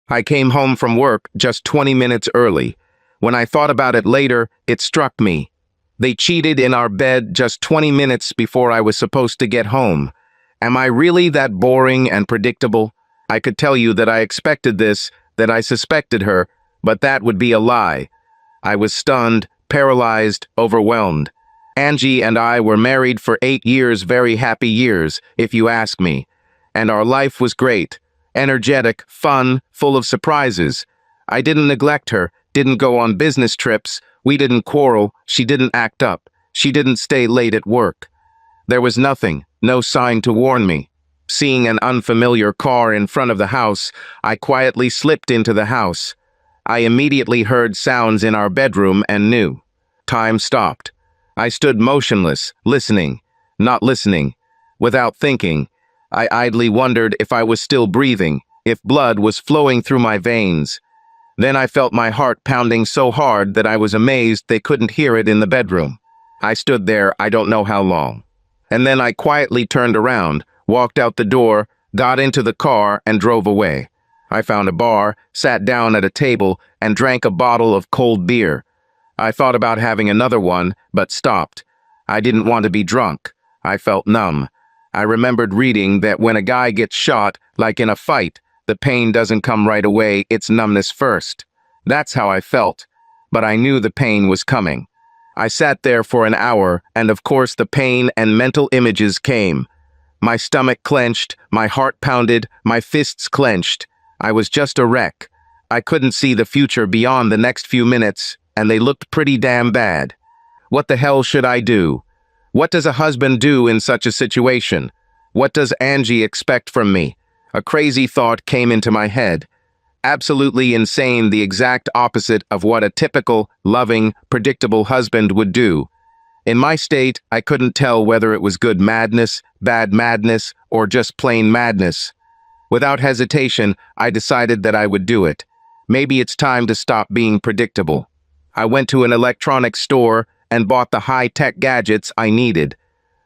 I came home from work just 20 minutes early. When I thought about it later, it struck me. They cheated in our bed just 20 minutes before I was supposed to get home. Am I really that boring and predictable? I could tell you that I expected this, that I suspected her, but that would be a lie. I was stunned, paralyzed, overwhelmed. Angie and I were married for 8 years, very happy years, if you ask me. And our life was great, energetic, fun, full of surprises. I didn't neglect her, didn't go on business trips, we didn't quarrel, she didn't act up, she didn't stay late at work. There was nothing, no sign to warn me. Seeing an unfamiliar car in front of the house, I quietly slipped into the house. I immediately heard sounds in our bedroom and knew. Time stopped. I stood motionless, listening, not listening. Without thinking, I idly wondered if I was still breathing, if blood was flowing through my veins. Then I felt my heart pounding so hard that I was amazed they couldn't hear it in the bedroom. I stood there I don't know how long. And then I quietly turned around, walked out the door, got into the car, and drove away. I found a bar, sat down at a table, and drank a bottle of cold beer. I thought about having another one, but stopped. I didn't want to be drunk. I felt numb. I remembered reading that when a guy gets shot, like in a fight, the pain doesn't come right away, it's numbness first. That's how I felt, but I knew the pain was coming. I sat there for an hour, and of course the pain and mental images came. My stomach clenched, my heart pounded, my fists clenched. I was just a wreck. I couldn't see the future beyond the next few minutes, and they looked pretty damn bad. What the hell should I do? What does a husband do in such a situation? What does Angie expect from me? A crazy thought came into my head. Absolutely insane, the exact opposite of what a typical, loving, predictable husband would do. In my state, I couldn't tell whether it was good madness, bad madness, or just plain madness. Without hesitation, I decided that I would do it. Maybe it's time to stop being predictable. I went to an electronics store and bought the high-tech gadgets I needed.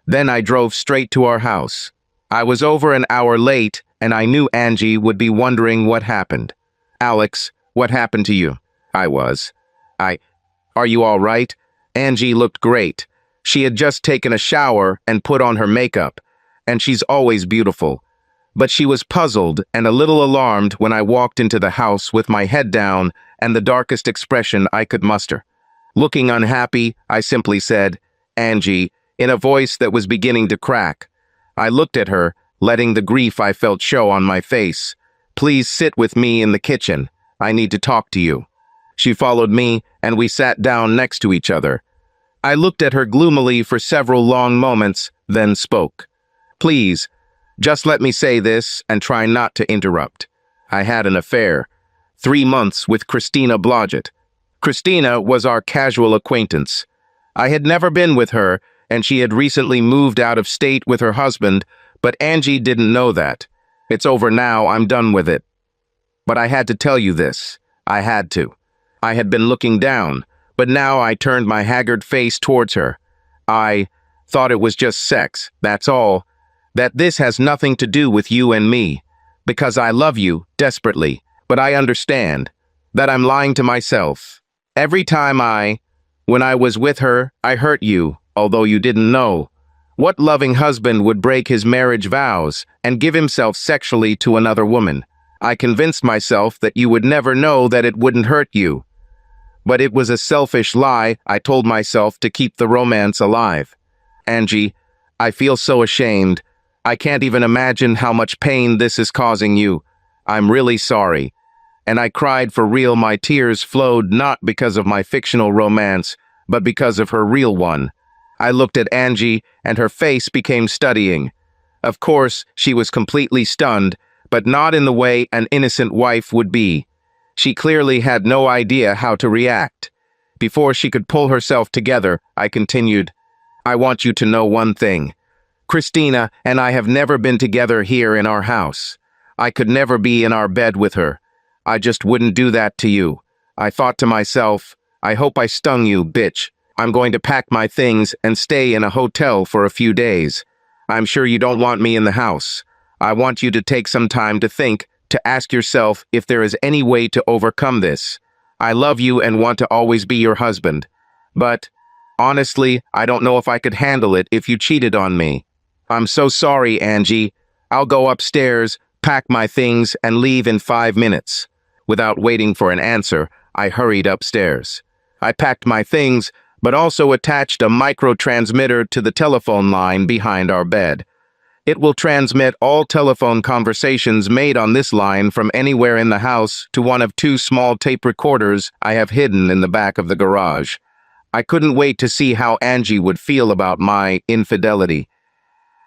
Then I drove straight to our house. I was over an hour late, and I knew Angie would be wondering what happened. "Alex, what happened to you?" I was. Are you all right?" Angie looked great. She had just taken a shower and put on her makeup, and she's always beautiful. But she was puzzled and a little alarmed when I walked into the house with my head down and the darkest expression I could muster. Looking unhappy, I simply said, "Angie," in a voice that was beginning to crack. I looked at her, letting the grief I felt show on my face. "Please sit with me in the kitchen. I need to talk to you." She followed me, and we sat down next to each other. I looked at her gloomily for several long moments, then spoke. "Please, just let me say this and try not to interrupt. I had an affair. 3 months with Christina Blodgett. Christina was our casual acquaintance. I had never been with her, and she had recently moved out of state with her husband, but Angie didn't know that. It's over now, I'm done with it. But I had to tell you this. I had to. I had been looking down, but now I turned my haggard face towards her. I thought it was just sex, that's all. That this has nothing to do with you and me. Because I love you, desperately, but I understand. That I'm lying to myself. Every time when I was with her, I hurt you, although you didn't know. What loving husband would break his marriage vows and give himself sexually to another woman? I convinced myself that you would never know, that it wouldn't hurt you. But it was a selfish lie I told myself to keep the romance alive. Angie, I feel so ashamed. I can't even imagine how much pain this is causing you. I'm really sorry. And I cried for real. My tears flowed not because of my fictional romance, but because of her real one. I looked at Angie, and her face became studying. Of course, she was completely stunned, but not in the way an innocent wife would be. She clearly had no idea how to react. Before she could pull herself together, I continued, "I want you to know one thing. Christina and I have never been together here in our house. I could never be in our bed with her. I just wouldn't do that to you. I thought to myself, I hope I stung you, bitch. I'm going to pack my things and stay in a hotel for a few days. I'm sure you don't want me in the house. I want you to take some time to think, to ask yourself if there is any way to overcome this. I love you and want to always be your husband. But, honestly, I don't know if I could handle it if you cheated on me. I'm so sorry, Angie. I'll go upstairs, pack my things, and leave in 5 minutes. Without waiting for an answer, I hurried upstairs. I packed my things, but also attached a micro-transmitter to the telephone line behind our bed. It will transmit all telephone conversations made on this line from anywhere in the house to one of 2 small tape recorders I have hidden in the back of the garage. I couldn't wait to see how Angie would feel about my infidelity.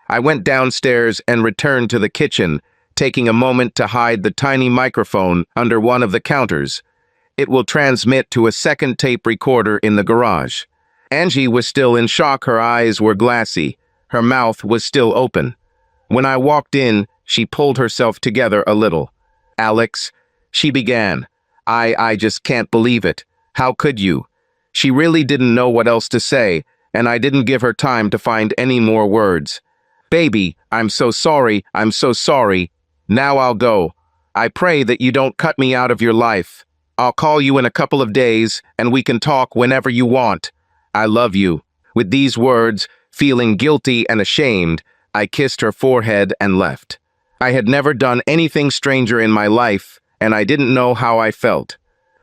I went downstairs and returned to the kitchen, taking a moment to hide the tiny microphone under one of the counters. It will transmit to a second tape recorder in the garage. Angie was still in shock. Her eyes were glassy. Her mouth was still open. When I walked in, she pulled herself together a little. "Alex," she began. I just can't believe it. How could you?" She really didn't know what else to say, and I didn't give her time to find any more words. "Baby, I'm so sorry. I'm so sorry. Now I'll go. I pray that you don't cut me out of your life. I'll call you in a couple of days, and we can talk whenever you want. I love you." With these words, feeling guilty and ashamed, I kissed her forehead and left. I had never done anything stranger in my life, and I didn't know how I felt.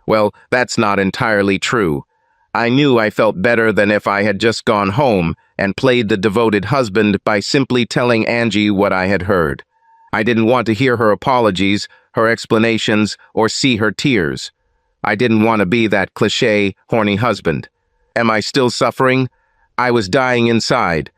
Well, that's not entirely true. I knew I felt better than if I had just gone home and played the devoted husband by simply telling Angie what I had heard. I didn't want to hear her apologies, her explanations, or see her tears. I didn't want to be that cliché, horny husband. Am I still suffering? I was dying inside.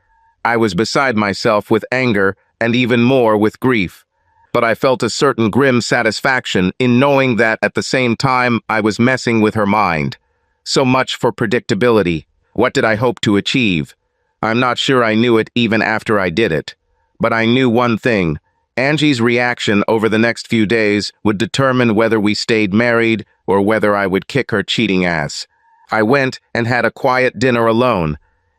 I was beside myself with anger and even more with grief. But I felt a certain grim satisfaction in knowing that at the same time I was messing with her mind. So much for predictability. What did I hope to achieve? I'm not sure I knew it even after I did it. But I knew one thing. Angie's reaction over the next few days would determine whether we stayed married or whether I would kick her cheating ass. I went and had a quiet dinner alone.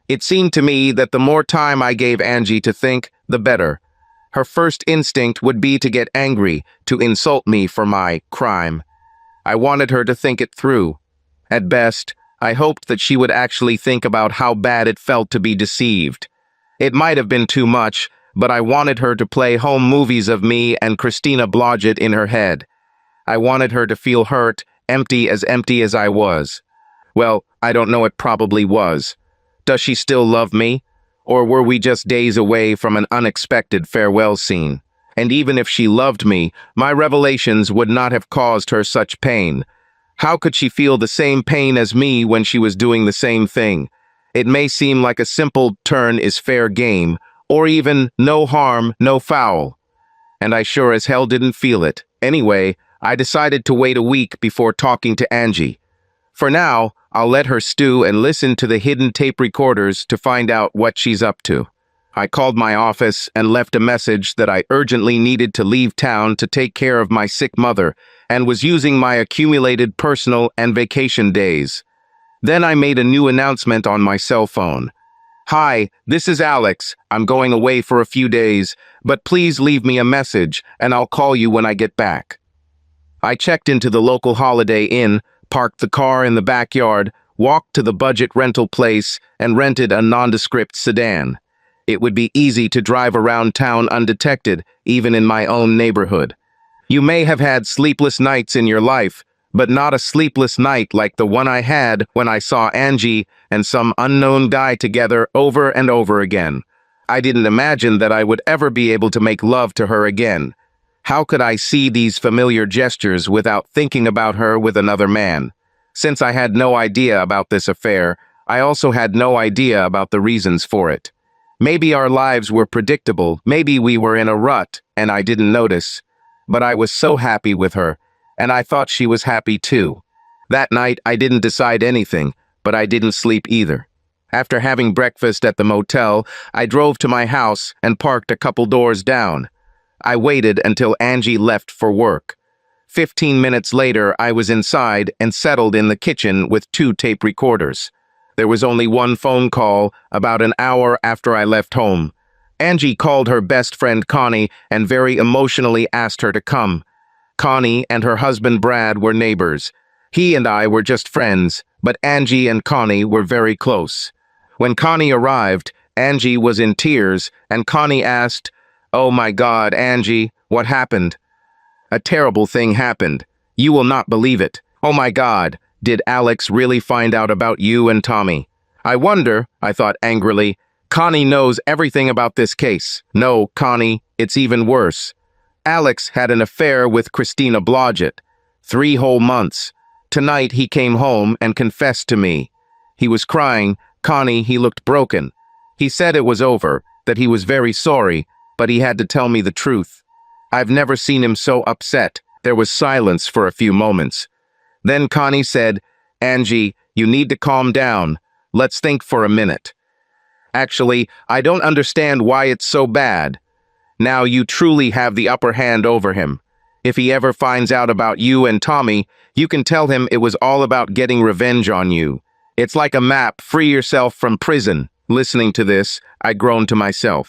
It seemed to me that the more time I gave Angie to think, the better. Her first instinct would be to get angry, to insult me for my crime. I wanted her to think it through. At best, I hoped that she would actually think about how bad it felt to be deceived. It might have been too much, but I wanted her to play home movies of me and Christina Blodgett in her head. I wanted her to feel hurt, empty as I was. Well, I don't know, it probably was. Does she still love me? Or were we just days away from an unexpected farewell scene? And even if she loved me, my revelations would not have caused her such pain. How could she feel the same pain as me when she was doing the same thing? It may seem like a simple turn is fair game, or even no harm, no foul. And I sure as hell didn't feel it. Anyway, I decided to wait a week before talking to Angie. For now, I'll let her stew and listen to the hidden tape recorders to find out what she's up to. I called my office and left a message that I urgently needed to leave town to take care of my sick mother and was using my accumulated personal and vacation days. Then I made a new announcement on my cell phone. "Hi, this is Alex. I'm going away for a few days, but please leave me a message and I'll call you when I get back." I checked into the local Holiday Inn, parked the car in the backyard, walked to the budget rental place, and rented a nondescript sedan. It would be easy to drive around town undetected, even in my own neighborhood. You may have had sleepless nights in your life, but not a sleepless night like the one I had when I saw Angie and some unknown guy together over and over again. I didn't imagine that I would ever be able to make love to her again. How could I see these familiar gestures without thinking about her with another man? Since I had no idea about this affair, I also had no idea about the reasons for it. Maybe our lives were predictable, maybe we were in a rut, and I didn't notice. But I was so happy with her, and I thought she was happy too. That night, I didn't decide anything, but I didn't sleep either. After having breakfast at the motel, I drove to my house and parked a couple doors down. I waited until Angie left for work. 15 minutes later, I was inside and settled in the kitchen with 2 tape recorders. There was only one phone call about an hour after I left home. Angie called her best friend Connie and very emotionally asked her to come. Connie and her husband Brad were neighbors. He and I were just friends, but Angie and Connie were very close. When Connie arrived, Angie was in tears, and Connie asked, "Oh my God, Angie, what happened?" "A terrible thing happened. You will not believe it. Oh my God, did Alex really find out about you and Tommy?" "I wonder," I thought angrily. "Connie knows everything about this case." "No, Connie, it's even worse. Alex had an affair with Christina Blodgett. 3 whole months. Tonight he came home and confessed to me. He was crying. Connie, he looked broken. He said it was over, that he was very sorry, but he had to tell me the truth. I've never seen him so upset." There was silence for a few moments. Then Connie said, "Angie, you need to calm down. Let's think for a minute. Actually, I don't understand why it's so bad. Now you truly have the upper hand over him. If he ever finds out about you and Tommy, you can tell him it was all about getting revenge on you. It's like a map, free yourself from prison." Listening to this, I groaned to myself.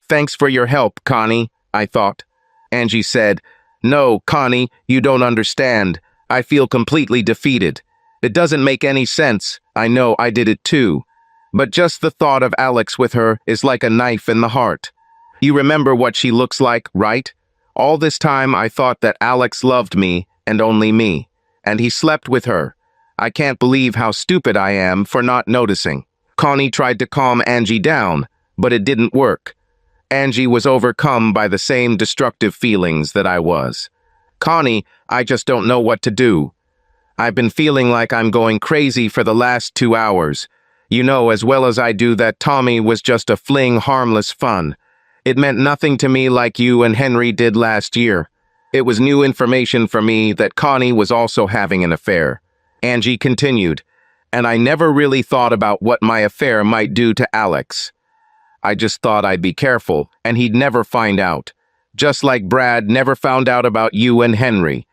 "Thanks for your help, Connie," I thought. Angie said, "No, Connie, you don't understand. I feel completely defeated. It doesn't make any sense. I know I did it too. But just the thought of Alex with her is like a knife in the heart. You remember what she looks like, right? All this time I thought that Alex loved me and only me, and he slept with her. I can't believe how stupid I am for not noticing." Connie tried to calm Angie down, but it didn't work. Angie was overcome by the same destructive feelings that I was. "Connie, I just don't know what to do. I've been feeling like I'm going crazy for the last 2 hours. You know as well as I do that Tommy was just a fling, harmless fun. It meant nothing to me like you and Henry did last year. It was new information for me that Connie was also having an affair." Angie continued, "And I never really thought about what my affair might do to Alex. I just thought I'd be careful, and he'd never find out. Just like Brad never found out about you and Henry.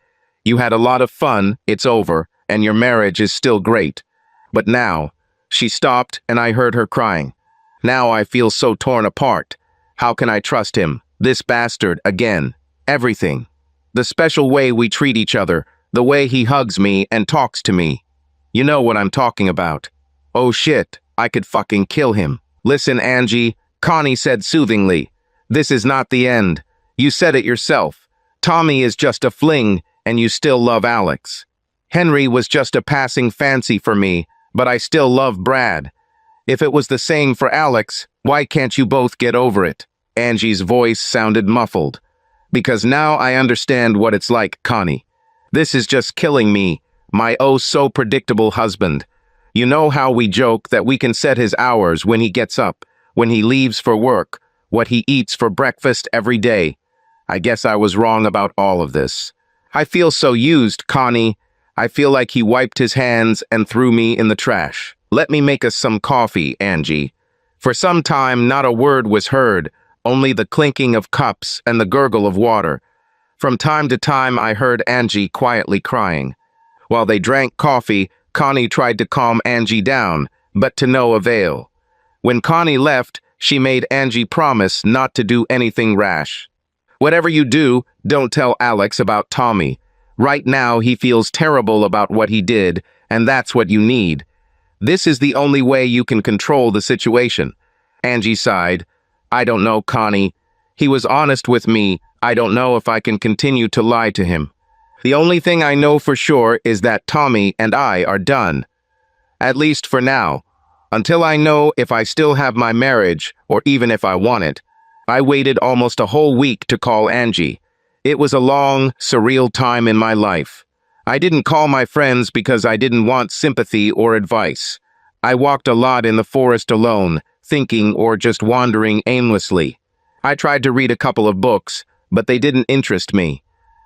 You had a lot of fun, it's over, and your marriage is still great. But now..." She stopped, and I heard her crying. "Now I feel so torn apart. How can I trust him? This bastard, again. Everything. The special way we treat each other, the way he hugs me and talks to me. You know what I'm talking about. Oh shit, I could fucking kill him." "Listen, Angie," Connie said soothingly. "This is not the end. You said it yourself. Tommy is just a fling, and you still love Alex. Henry was just a passing fancy for me, but I still love Brad. If it was the same for Alex, why can't you both get over it?" Angie's voice sounded muffled. "Because now I understand what it's like, Connie. This is just killing me, my oh-so-predictable husband. You know how we joke that we can set his hours when he gets up, when he leaves for work, what he eats for breakfast every day. I guess I was wrong about all of this. I feel so used, Connie. I feel like he wiped his hands and threw me in the trash. Let me make us some coffee, Angie." For some time, not a word was heard, only the clinking of cups and the gurgle of water. From time to time, I heard Angie quietly crying. While they drank coffee, Connie tried to calm Angie down, but to no avail. When Connie left, she made Angie promise not to do anything rash. "Whatever you do, don't tell Alex about Tommy. Right now, he feels terrible about what he did, and that's what you need. This is the only way you can control the situation." Angie sighed. "I don't know, Connie. He was honest with me. I don't know if I can continue to lie to him. The only thing I know for sure is that Tommy and I are done. At least for now. Until I know if I still have my marriage, or even if I want it." I waited almost a whole week to call Angie. It was a long, surreal time in my life. I didn't call my friends because I didn't want sympathy or advice. I walked a lot in the forest alone, thinking or just wandering aimlessly. I tried to read a couple of books, but they didn't interest me.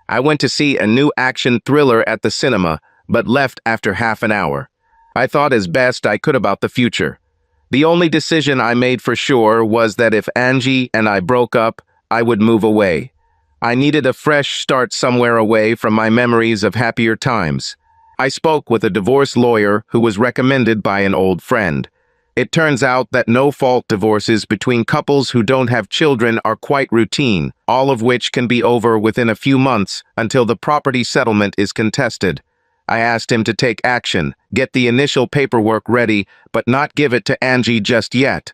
I went to see a new action thriller at the cinema, but left after half an hour. I thought as best I could about the future. The only decision I made for sure was that if Angie and I broke up, I would move away. I needed a fresh start somewhere away from my memories of happier times. I spoke with a divorce lawyer who was recommended by an old friend. It turns out that no-fault divorces between couples who don't have children are quite routine, all of which can be over within a few months until the property settlement is contested. I asked him to take action, get the initial paperwork ready, but not give it to Angie just yet.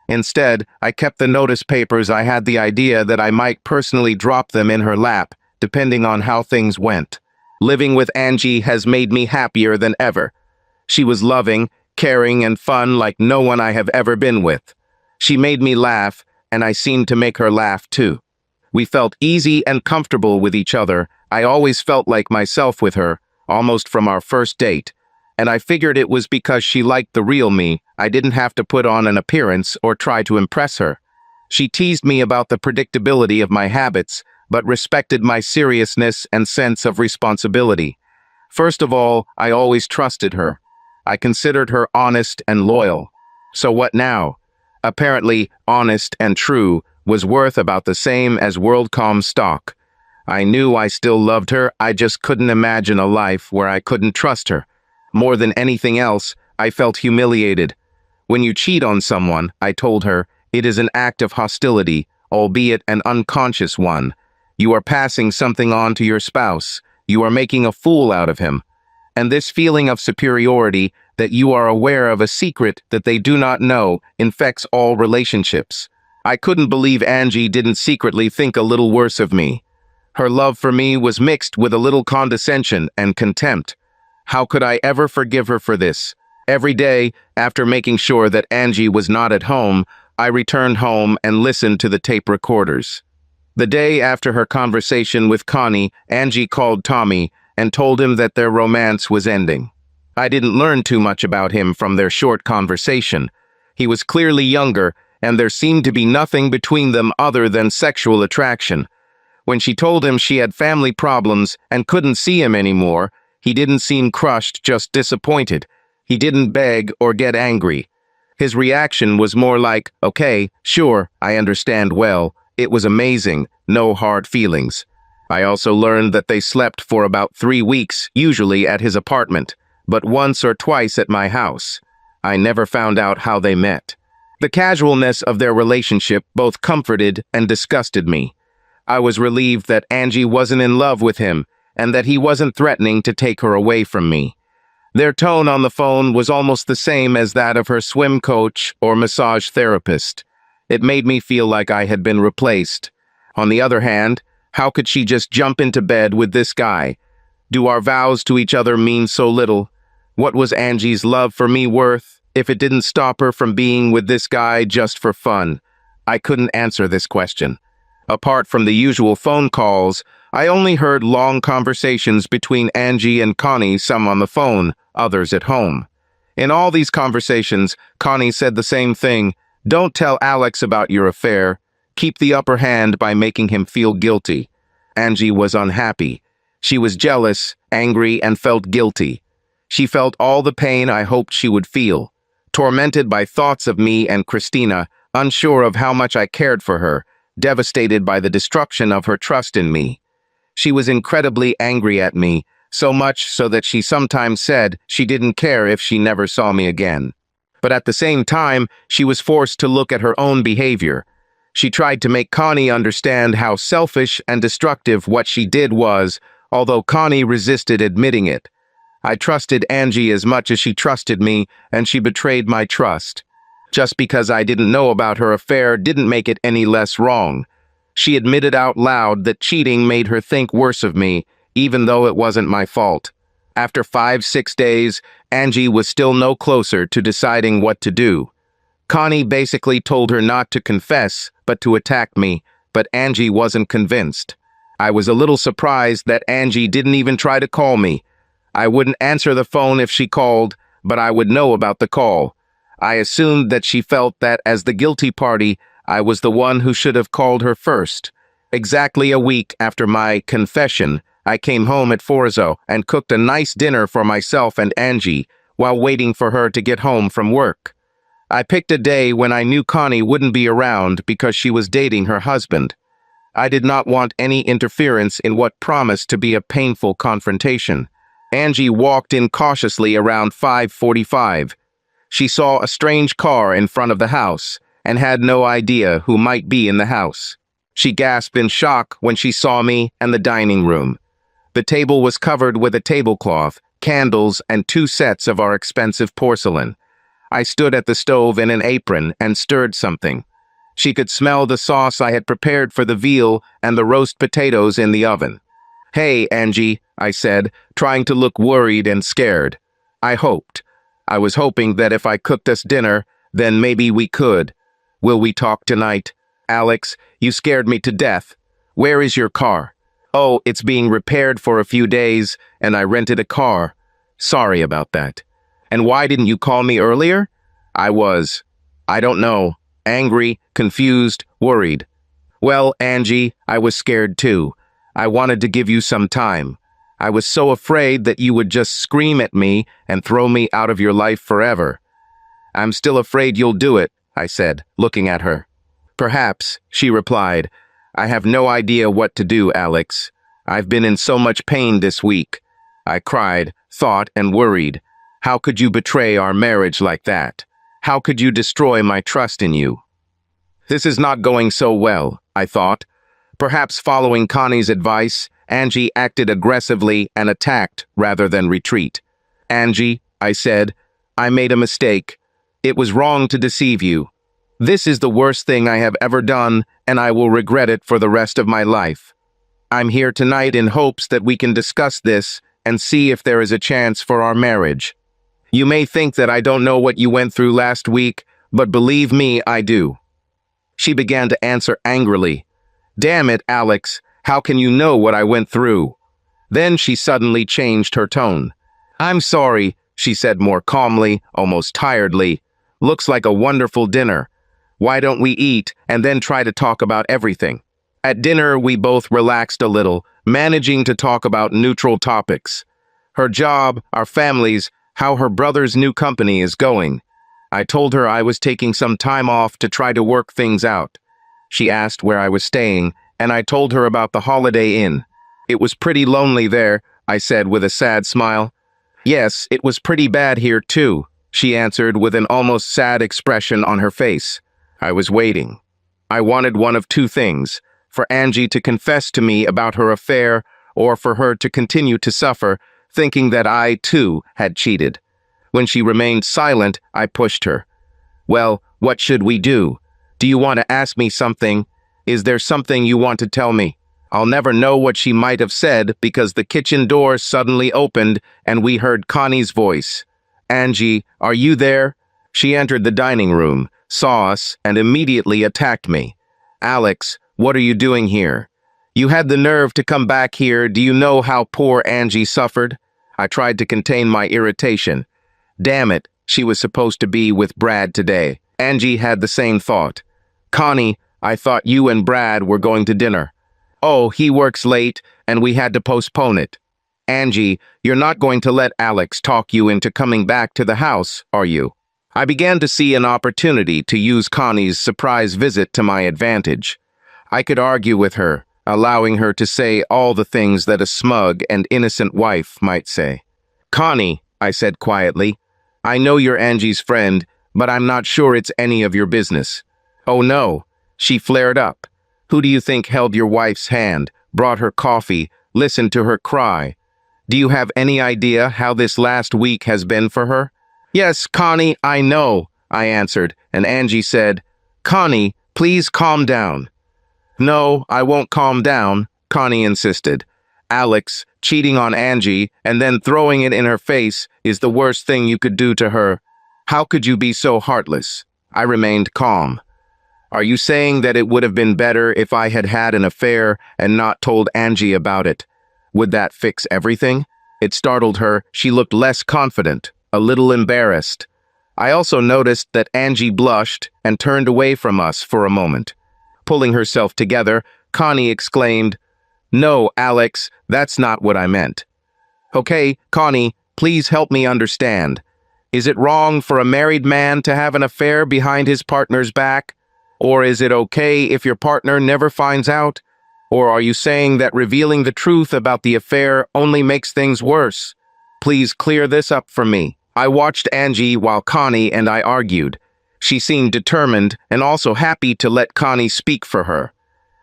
Instead, I kept the notice papers. I had the idea that I might personally drop them in her lap, depending on how things went. Living with Angie has made me happier than ever. She was loving, caring, and fun like no one I have ever been with. She made me laugh, and I seemed to make her laugh too. We felt easy and comfortable with each other. I always felt like myself with her, almost from our first date. And I figured it was because she liked the real me. I didn't have to put on an appearance or try to impress her. She teased me about the predictability of my habits, but respected my seriousness and sense of responsibility. First of all, I always trusted her. I considered her honest and loyal. So what now? Apparently, honest and true was worth about the same as WorldCom stock. I knew I still loved her. I just couldn't imagine a life where I couldn't trust her. More than anything else, I felt humiliated. When you cheat on someone, I told her, it is an act of hostility, albeit an unconscious one. You are passing something on to your spouse. You are making a fool out of him. And this feeling of superiority, that you are aware of a secret that they do not know, infects all relationships. I couldn't believe Angie didn't secretly think a little worse of me. Her love for me was mixed with a little condescension and contempt. How could I ever forgive her for this? Every day, after making sure that Angie was not at home, I returned home and listened to the tape recorders. The day after her conversation with Connie, Angie called Tommy and told him that their romance was ending. I didn't learn too much about him from their short conversation. He was clearly younger, and there seemed to be nothing between them other than sexual attraction. When she told him she had family problems and couldn't see him anymore, he didn't seem crushed, just disappointed. He didn't beg or get angry. His reaction was more like, okay, sure, I understand well. It was amazing, no hard feelings. I also learned that they slept for about 3 weeks, usually at his apartment, but once or twice at my house. I never found out how they met. The casualness of their relationship both comforted and disgusted me. I was relieved that Angie wasn't in love with him and that he wasn't threatening to take her away from me. Their tone on the phone was almost the same as that of her swim coach or massage therapist. It made me feel like I had been replaced. On the other hand, how could she just jump into bed with this guy? Do our vows to each other mean so little? What was Angie's love for me worth if it didn't stop her from being with this guy just for fun? I couldn't answer this question. Apart from the usual phone calls, I only heard long conversations between Angie and Connie, some on the phone, others at home. In all these conversations, Connie said the same thing: don't tell Alex about your affair. Keep the upper hand by making him feel guilty. Angie was unhappy. She was jealous, angry, and felt guilty. She felt all the pain I hoped she would feel, tormented by thoughts of me and Christina, unsure of how much I cared for her, devastated by the destruction of her trust in me. She was incredibly angry at me, so much so that she sometimes said she didn't care if she never saw me again. But at the same time, she was forced to look at her own behavior. She tried to make Connie understand how selfish and destructive what she did was, although Connie resisted admitting it. I trusted Angie as much as she trusted me, and she betrayed my trust. Just because I didn't know about her affair didn't make it any less wrong. She admitted out loud that cheating made her think worse of me, even though it wasn't my fault. After 5-6 days, Angie was still no closer to deciding what to do. Connie basically told her not to confess, but to attack me, but Angie wasn't convinced. I was a little surprised that Angie didn't even try to call me. I wouldn't answer the phone if she called, but I would know about the call. I assumed that she felt that as the guilty party, I was the one who should have called her first. Exactly a week after my confession, I came home at Forzo and cooked a nice dinner for myself and Angie while waiting for her to get home from work. I picked a day when I knew Connie wouldn't be around because she was dating her husband. I did not want any interference in what promised to be a painful confrontation. Angie walked in cautiously around 5:45. She saw a strange car in front of the house and had no idea who might be in the house. She gasped in shock when she saw me and the dining room. The table was covered with a tablecloth, candles, and 2 sets of our expensive porcelain. I stood at the stove in an apron and stirred something. She could smell the sauce I had prepared for the veal and the roast potatoes in the oven. "Hey, Angie," I said, trying to look worried and scared. I was hoping that if I cooked us dinner, then maybe we could. "Will we talk tonight?" "Alex, you scared me to death. Where is your car?" "Oh, it's being repaired for a few days, and I rented a car. Sorry about that." "And why didn't you call me earlier?" I don't know, angry, confused, worried." "Well, Angie, I was scared too. I wanted to give you some time. I was so afraid that you would just scream at me and throw me out of your life forever." "I'm still afraid you'll do it," I said, looking at her. "Perhaps," she replied. "I have no idea what to do, Alex. I've been in so much pain this week." I cried, thought, and worried. How could you betray our marriage like that? How could you destroy my trust in you? This is not going so well, I thought. Perhaps following Connie's advice, Angie acted aggressively and attacked rather than retreat. "Angie," I said, "I made a mistake. It was wrong to deceive you. This is the worst thing I have ever done, and I will regret it for the rest of my life. I'm here tonight in hopes that we can discuss this and see if there is a chance for our marriage. You may think that I don't know what you went through last week, but believe me, I do." She began to answer angrily. "Damn it, Alex, how can you know what I went through?" Then she suddenly changed her tone. "I'm sorry," she said more calmly, almost tiredly. "Looks like a wonderful dinner. Why don't we eat and then try to talk about everything?" At dinner, we both relaxed a little, managing to talk about neutral topics. Her job, our families, how her brother's new company is going. I told her I was taking some time off to try to work things out. She asked where I was staying, and I told her about the Holiday Inn. "It was pretty lonely there," I said with a sad smile. "Yes, it was pretty bad here too," she answered with an almost sad expression on her face. I was waiting. I wanted one of two things: for Angie to confess to me about her affair, or for her to continue to suffer, thinking that I, too, had cheated. When she remained silent, I pushed her. "Well, what should we do? Do you want to ask me something? Is there something you want to tell me?" I'll never know what she might have said because the kitchen door suddenly opened and we heard Connie's voice. "Angie, are you there?" She entered the dining room, saw us, and immediately attacked me. "Alex, what are you doing here? You had the nerve to come back here. Do you know how poor Angie suffered?" I tried to contain my irritation. Damn it, she was supposed to be with Brad today. Angie had the same thought. "Connie, I thought you and Brad were going to dinner." "Oh, he works late, and we had to postpone it." "Angie, you're not going to let Alex talk you into coming back to the house, are you?" I began to see an opportunity to use Connie's surprise visit to my advantage. I could argue with her, allowing her to say all the things that a smug and innocent wife might say. "Connie," I said quietly, "I know you're Angie's friend, but I'm not sure it's any of your business." "Oh no," she flared up. "Who do you think held your wife's hand, brought her coffee, listened to her cry? Do you have any idea how this last week has been for her?" "Yes, Connie, I know," I answered, and Angie said, "Connie, please calm down." "No, I won't calm down," Connie insisted. "Alex, cheating on Angie and then throwing it in her face is the worst thing you could do to her. How could you be so heartless?" I remained calm. "Are you saying that it would have been better if I had had an affair and not told Angie about it? Would that fix everything?" It startled her. She looked less confident, a little embarrassed. I also noticed that Angie blushed and turned away from us for a moment. Pulling herself together, Connie exclaimed, "No, Alex, that's not what I meant." "Okay, Connie, please help me understand. Is it wrong for a married man to have an affair behind his partner's back? Or is it okay if your partner never finds out? Or are you saying that revealing the truth about the affair only makes things worse? Please clear this up for me." I watched Angie while Connie and I argued. She seemed determined and also happy to let Connie speak for her.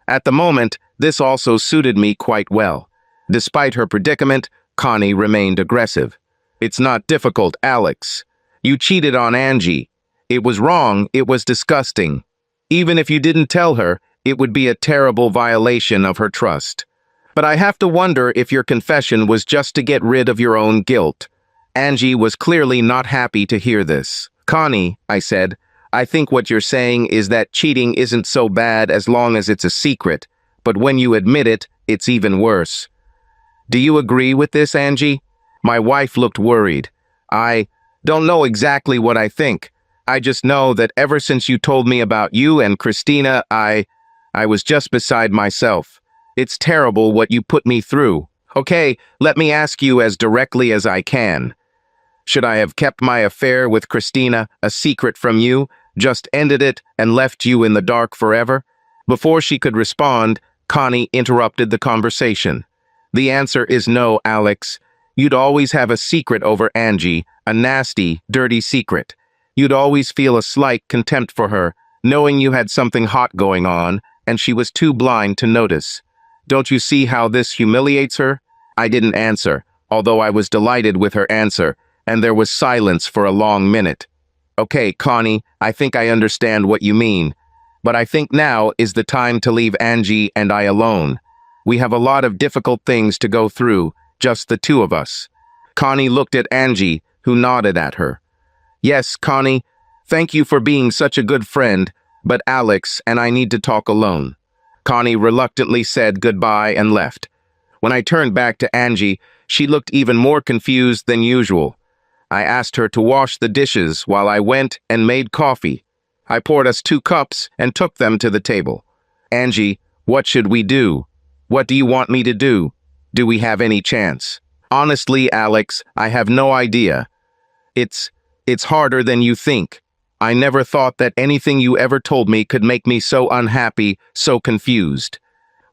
At the moment, this also suited me quite well. Despite her predicament, Connie remained aggressive. "It's not difficult, Alex. You cheated on Angie. It was wrong, it was disgusting. Even if you didn't tell her, it would be a terrible violation of her trust. But I have to wonder if your confession was just to get rid of your own guilt." Angie was clearly not happy to hear this. "Connie," I said, "I think what you're saying is that cheating isn't so bad as long as it's a secret, but when you admit it, it's even worse. Do you agree with this, Angie?" My wife looked worried. "I don't know exactly what I think. I just know that ever since you told me about you and Christina, I was just beside myself. It's terrible what you put me through. Okay, let me ask you as directly as I can. Should I have kept my affair with Christina a secret from you, just ended it and left you in the dark forever?" Before she could respond, Connie interrupted the conversation. "The answer is no, Alex. You'd always have a secret over Angie, a nasty, dirty secret. You'd always feel a slight contempt for her, knowing you had something hot going on, and she was too blind to notice. Don't you see how this humiliates her?" I didn't answer, although I was delighted with her answer, and there was silence for a long minute. "Okay, Connie, I think I understand what you mean. But I think now is the time to leave Angie and I alone. We have a lot of difficult things to go through, just the two of us." Connie looked at Angie, who nodded at her. "Yes, Connie, thank you for being such a good friend, but Alex and I need to talk alone." Connie reluctantly said goodbye and left. When I turned back to Angie, she looked even more confused than usual. I asked her to wash the dishes while I went and made coffee. I poured us 2 cups and took them to the table. "Angie, what should we do? What do you want me to do? Do we have any chance?" "Honestly, Alex, I have no idea. It's harder than you think. I never thought that anything you ever told me could make me so unhappy, so confused.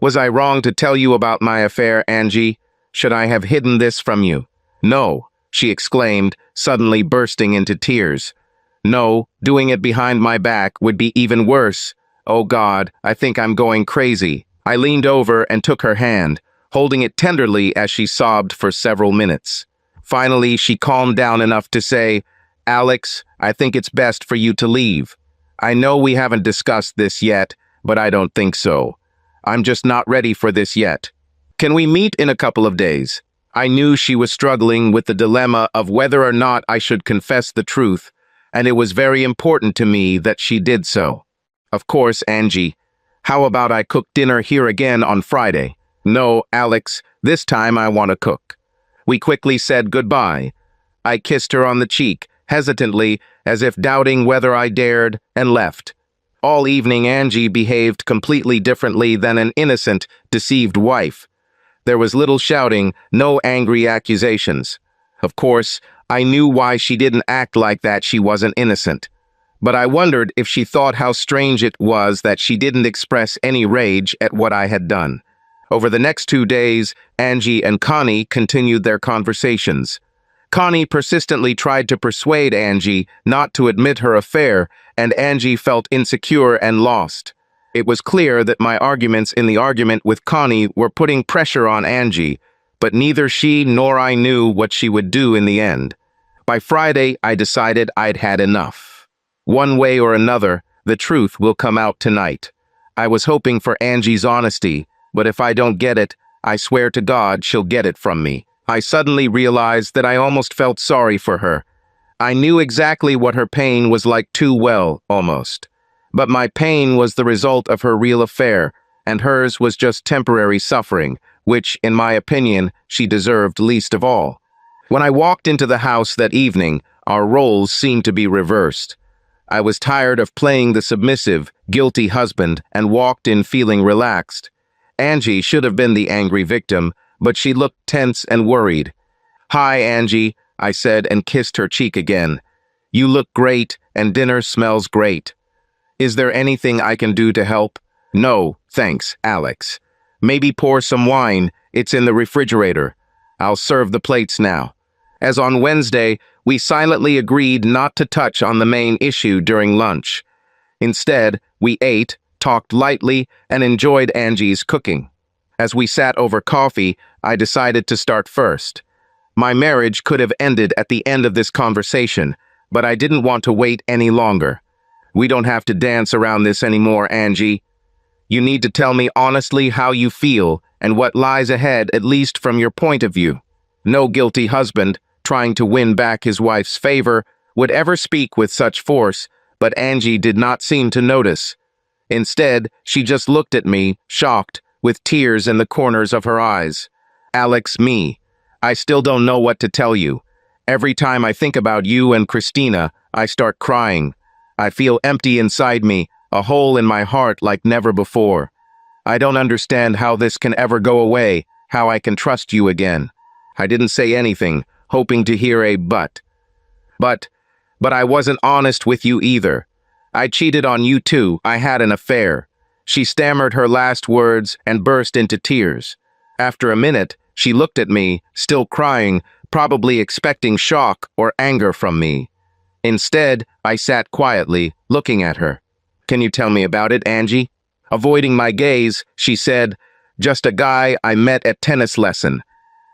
Was I wrong to tell you about my affair, Angie? Should I have hidden this from you?" "No," she exclaimed, suddenly bursting into tears. "No, doing it behind my back would be even worse. Oh God, I think I'm going crazy." I leaned over and took her hand, holding it tenderly as she sobbed for several minutes. Finally, she calmed down enough to say, "Alex, I think it's best for you to leave. I know we haven't discussed this yet, but I don't think so. I'm just not ready for this yet. Can we meet in a couple of days?" I knew she was struggling with the dilemma of whether or not I should confess the truth, and it was very important to me that she did so. "Of course, Angie. How about I cook dinner here again on Friday?" "No, Alex, this time I want to cook." We quickly said goodbye. I kissed her on the cheek, hesitantly, as if doubting whether I dared, and left. All evening Angie behaved completely differently than an innocent, deceived wife. There was little shouting, no angry accusations. Of course, I knew why she didn't act like that. She wasn't innocent. But I wondered if she thought how strange it was that she didn't express any rage at what I had done. Over the next 2 days, Angie and Connie continued their conversations. Connie persistently tried to persuade Angie not to admit her affair, and Angie felt insecure and lost. It was clear that my arguments in the argument with Connie were putting pressure on Angie, but neither she nor I knew what she would do in the end. By Friday, I decided I'd had enough. One way or another, the truth will come out tonight. I was hoping for Angie's honesty, but if I don't get it, I swear to God she'll get it from me. I suddenly realized that I almost felt sorry for her. I knew exactly what her pain was like too well, almost. But my pain was the result of her real affair, and hers was just temporary suffering, which, in my opinion, she deserved least of all. When I walked into the house that evening, our roles seemed to be reversed. I was tired of playing the submissive, guilty husband and walked in feeling relaxed. Angie should have been the angry victim, but she looked tense and worried. "Hi, Angie," I said and kissed her cheek again. "You look great, and dinner smells great. Is there anything I can do to help?" "No, thanks, Alex. Maybe pour some wine. It's in the refrigerator. I'll serve the plates now." As on Wednesday, We silently agreed not to touch on the main issue during lunch. Instead, we ate, talked lightly, and enjoyed Angie's cooking. As we sat over coffee, I decided to start first. My marriage could have ended at the end of this conversation, but I didn't want to wait any longer. We don't have to dance around this anymore, Angie. You need to tell me honestly how you feel and what lies ahead, at least from your point of view. No guilty husband, trying to win back his wife's favor, would ever speak with such force, but Angie did not seem to notice. Instead, she just looked at me, shocked, with tears in the corners of her eyes. Alex, I still don't know what to tell you. Every time I think about you and Christina, I start crying. I feel empty inside me, a hole in my heart like never before. I don't understand how this can ever go away, how I can trust you again. I didn't say anything, hoping to hear a but. But I wasn't honest with you either. I cheated on you too, I had an affair. She stammered her last words and burst into tears. After a minute, she looked at me, still crying, probably expecting shock or anger from me. Instead, I sat quietly, looking at her. Can you tell me about it, Angie? Avoiding my gaze, she said, just a guy I met at tennis lesson.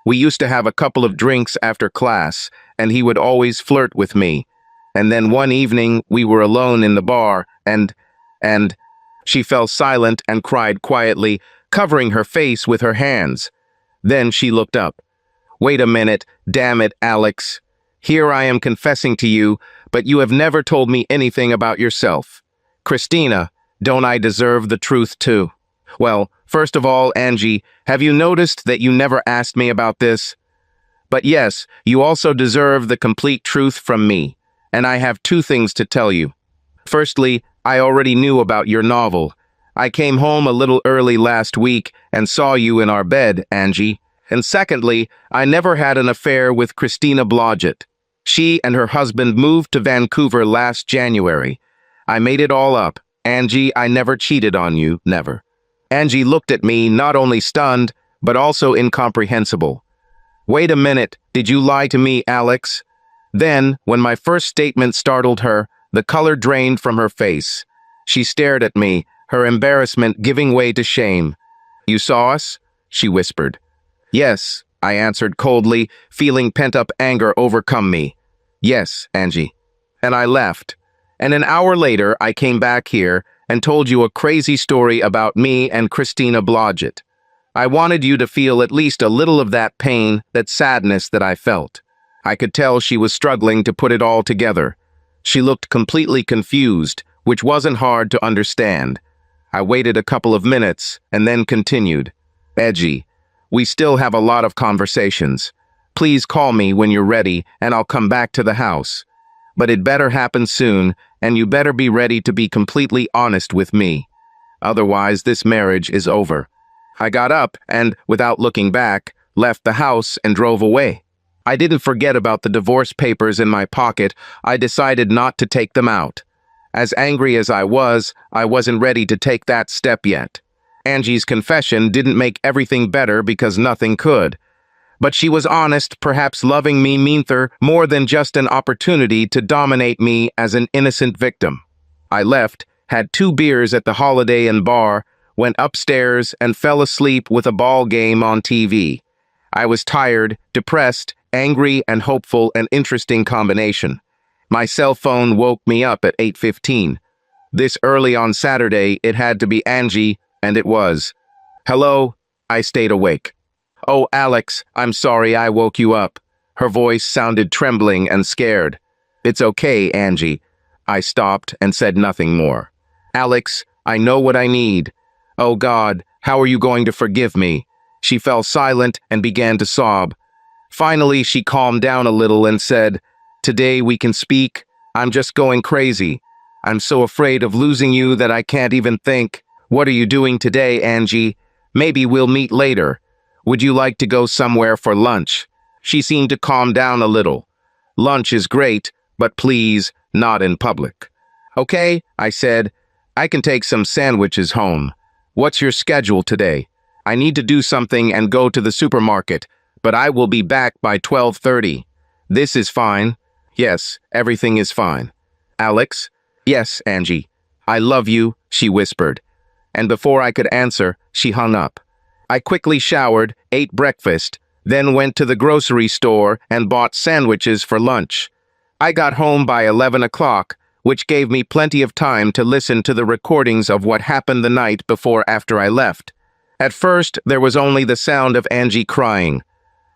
We used to have a couple of drinks after class, and he would always flirt with me. And then one evening, we were alone in the bar, and she fell silent and cried quietly, covering her face with her hands. Then she looked up. Wait a minute, damn it, Alex. Here I am confessing to you, but you have never told me anything about yourself. Christina, don't I deserve the truth too? Well, first of all, Angie, have you noticed that you never asked me about this? But yes, you also deserve the complete truth from me, and I have two things to tell you. Firstly, I already knew about your novel. I came home a little early last week and saw you in our bed, Angie. And secondly, I never had an affair with Christina Blodgett. She and her husband moved to Vancouver last January. I made it all up. Angie, I never cheated on you, never. Angie looked at me, not only stunned, but also incomprehensible. Wait a minute, did you lie to me, Alex? Then, when my first statement startled her, the color drained from her face. She stared at me, her embarrassment giving way to shame. You saw us? She whispered. Yes, I answered coldly, feeling pent-up anger overcome me. Yes, Angie. And I left. And an hour later, I came back here and told you a crazy story about me and Christina Blodgett. I wanted you to feel at least a little of that pain, that sadness that I felt. I could tell she was struggling to put it all together. She looked completely confused, which wasn't hard to understand. I waited a couple of minutes and then continued. Angie, we still have a lot of conversations. Please call me when you're ready and I'll come back to the house. But it better happen soon, and you better be ready to be completely honest with me. Otherwise, this marriage is over. I got up and, without looking back, left the house and drove away. I didn't forget about the divorce papers in my pocket. I decided not to take them out. As angry as I wasn't ready to take that step yet. Angie's confession didn't make everything better because nothing could. But she was honest, perhaps loving me meanther more than just an opportunity to dominate me as an innocent victim. I left, had 2 beers at the Holiday Inn bar, went upstairs and fell asleep with a ball game on TV. I was tired, depressed, angry, and hopeful, an interesting combination. My cell phone woke me up at 8:15. This early on Saturday, it had to be Angie, and it was. Hello? I stayed awake. Oh, Alex, I'm sorry I woke you up. Her voice sounded trembling and scared. It's okay, Angie. I stopped and said nothing more. Alex, I know what I need. Oh God, how are you going to forgive me? She fell silent and began to sob. Finally, she calmed down a little and said, Today we can speak. I'm just going crazy. I'm so afraid of losing you that I can't even think. What are you doing today, Angie? Maybe we'll meet later. Would you like to go somewhere for lunch? She seemed to calm down a little. Lunch is great, but please, not in public. Okay, I said. I can take some sandwiches home. What's your schedule today? I need to do something and go to the supermarket, but I will be back by 12:30. This is fine. Yes, everything is fine. Alex? Yes, Angie. I love you, she whispered. And before I could answer, she hung up. I quickly showered, ate breakfast, then went to the grocery store and bought sandwiches for lunch. I got home by 11 o'clock, which gave me plenty of time to listen to the recordings of what happened the night before after I left. At first, there was only the sound of Angie crying.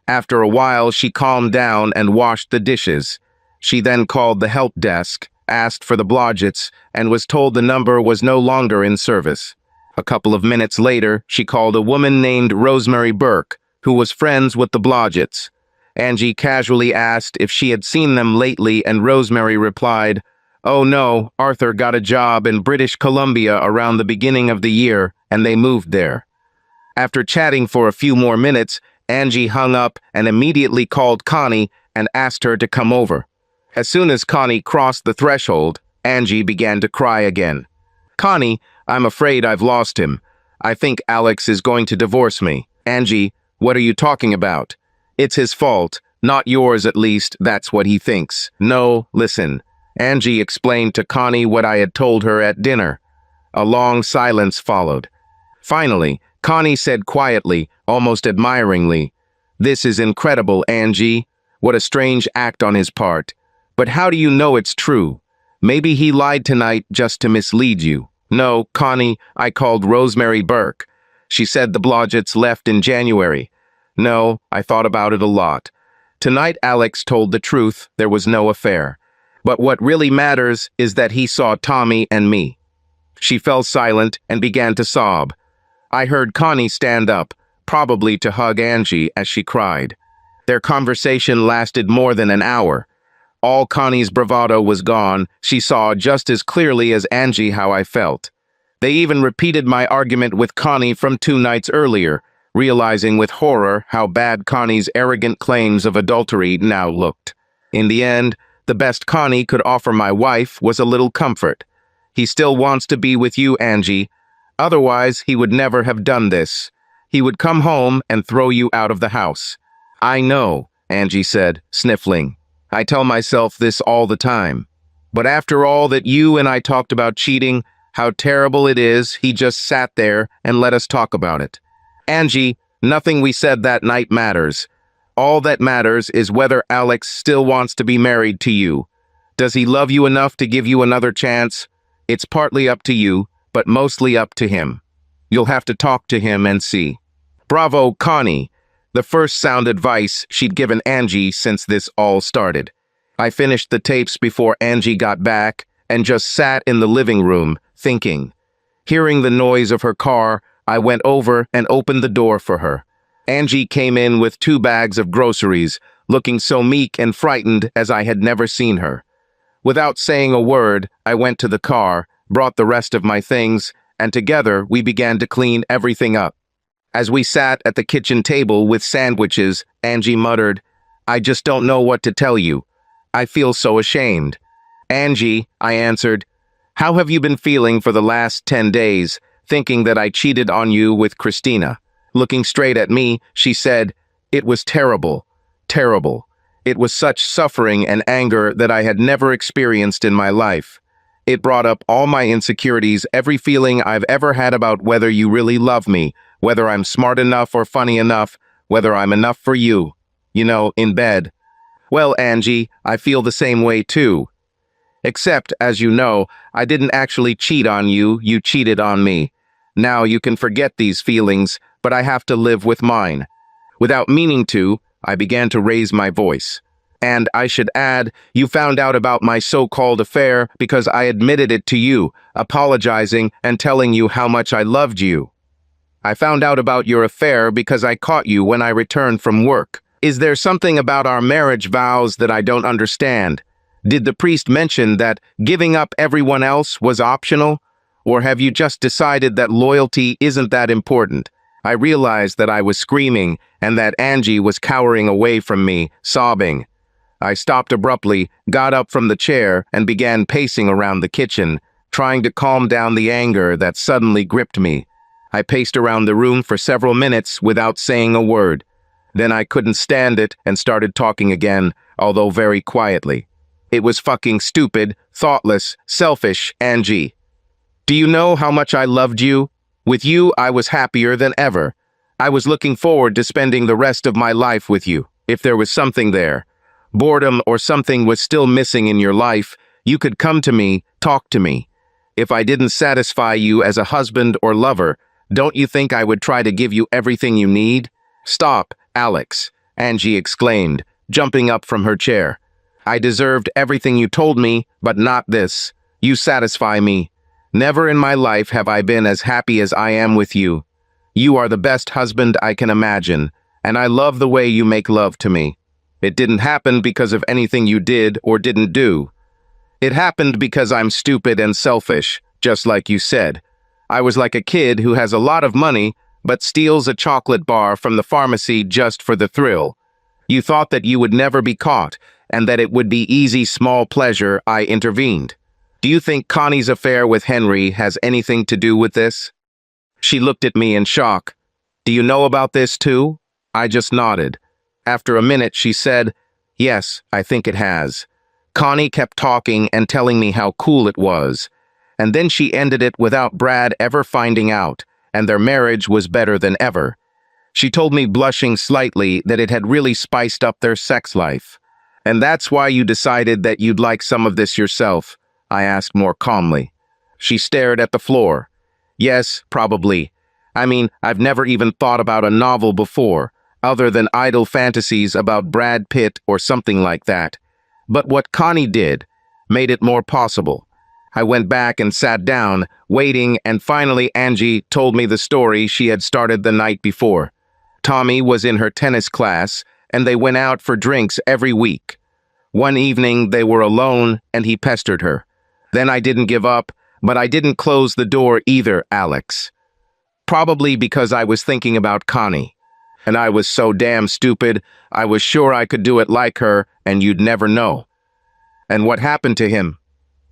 After a while, she calmed down and washed the dishes. She then called the help desk, asked for the Blodgetts, and was told the number was no longer in service. A couple of minutes later, she called a woman named Rosemary Burke, who was friends with the Blodgetts. Angie casually asked if she had seen them lately, and Rosemary replied, "Oh no, Arthur got a job in British Columbia around the beginning of the year, and they moved there." After chatting for a few more minutes, Angie hung up and immediately called Connie and asked her to come over. As soon as Connie crossed the threshold, Angie began to cry again. "Connie, I'm afraid I've lost him. I think Alex is going to divorce me." "Angie, what are you talking about? It's his fault, not yours at least, that's what he thinks." "No, listen." Angie explained to Connie what I had told her at dinner. A long silence followed. Finally, Connie said quietly, almost admiringly, "This is incredible, Angie. What a strange act on his part. But how do you know it's true? Maybe he lied tonight just to mislead you." "No, Connie, I called Rosemary Burke. She said the Blodgetts left in January." "No, I thought about it a lot. Tonight Alex told the truth, there was no affair. But what really matters is that he saw Tommy and me." She fell silent and began to sob. I heard Connie stand up, probably to hug Angie as she cried. Their conversation lasted more than an hour. All Connie's bravado was gone. She saw just as clearly as Angie how I felt. They even repeated my argument with Connie from 2 nights earlier, realizing with horror how bad Connie's arrogant claims of adultery now looked. In the end, the best Connie could offer my wife was a little comfort. "He still wants to be with you, Angie. Otherwise, he would never have done this. He would come home and throw you out of the house." "I know," Angie said, sniffling. "I tell myself this all the time. But after all that you and I talked about cheating, how terrible it is, he just sat there and let us talk about it. Angie, nothing we said that night matters. All that matters is whether Alex still wants to be married to you. Does he love you enough to give you another chance? It's partly up to you, but mostly up to him. You'll have to talk to him and see." Bravo, Connie. The first sound advice she'd given Angie since this all started. I finished the tapes before Angie got back and just sat in the living room, thinking. Hearing the noise of her car, I went over and opened the door for her. Angie came in with 2 bags of groceries, looking so meek and frightened as I had never seen her. Without saying a word, I went to the car, brought the rest of my things, and together we began to clean everything up. As we sat at the kitchen table with sandwiches, Angie muttered, "I just don't know what to tell you. I feel so ashamed." "Angie," I answered, "how have you been feeling for the last 10 days, thinking that I cheated on you with Christina?" Looking straight at me, she said, "It was terrible, terrible. It was such suffering and anger that I had never experienced in my life. It brought up all my insecurities, every feeling I've ever had about whether you really love me, whether I'm smart enough or funny enough, whether I'm enough for you. You know, in bed. Well, Angie, I feel the same way too. Except, as you know, I didn't actually cheat on you, you cheated on me. Now you can forget these feelings, but I have to live with mine." Without meaning to, I began to raise my voice. "And I should add, you found out about my so-called affair because I admitted it to you, apologizing and telling you how much I loved you. I found out about your affair because I caught you when I returned from work. Is there something about our marriage vows that I don't understand? Did the priest mention that giving up everyone else was optional? Or have you just decided that loyalty isn't that important?" I realized that I was screaming and that Angie was cowering away from me, sobbing. I stopped abruptly, got up from the chair, and began pacing around the kitchen, trying to calm down the anger that suddenly gripped me. I paced around the room for several minutes without saying a word. Then I couldn't stand it and started talking again, although very quietly. It was fucking stupid, thoughtless, selfish, Angie. Do you know how much I loved you? With you, I was happier than ever. I was looking forward to spending the rest of my life with you. If there was something there, boredom or something was still missing in your life, you could come to me, talk to me. If I didn't satisfy you as a husband or lover, don't you think I would try to give you everything you need? Stop, Alex, Angie exclaimed, jumping up from her chair. I deserved everything you told me, but not this. You satisfy me. Never in my life have I been as happy as I am with you. You are the best husband I can imagine, and I love the way you make love to me. It didn't happen because of anything you did or didn't do. It happened because I'm stupid and selfish, just like you said. I was like a kid who has a lot of money, but steals a chocolate bar from the pharmacy just for the thrill. You thought that you would never be caught, and that it would be easy small pleasure. I intervened. Do you think Connie's affair with Henry has anything to do with this? She looked at me in shock. Do you know about this too? I just nodded. After a minute, she said, yes, I think it has. Connie kept talking and telling me how cool it was. And then she ended it without Brad ever finding out, and their marriage was better than ever. She told me, blushing slightly, that it had really spiced up their sex life. And that's why you decided that you'd like some of this yourself? I asked more calmly. She stared at the floor. Yes, probably. I mean, I've never even thought about a novel before, other than idle fantasies about Brad Pitt or something like that. But what Connie did made it more possible. I went back and sat down, waiting, and finally Angie told me the story she had started the night before. Tommy was in her tennis class, and they went out for drinks every week. One evening they were alone, and he pestered her. Then I didn't give up, but I didn't close the door either, Alex. Probably because I was thinking about Connie. And I was so damn stupid, I was sure I could do it like her, and you'd never know. And what happened to him?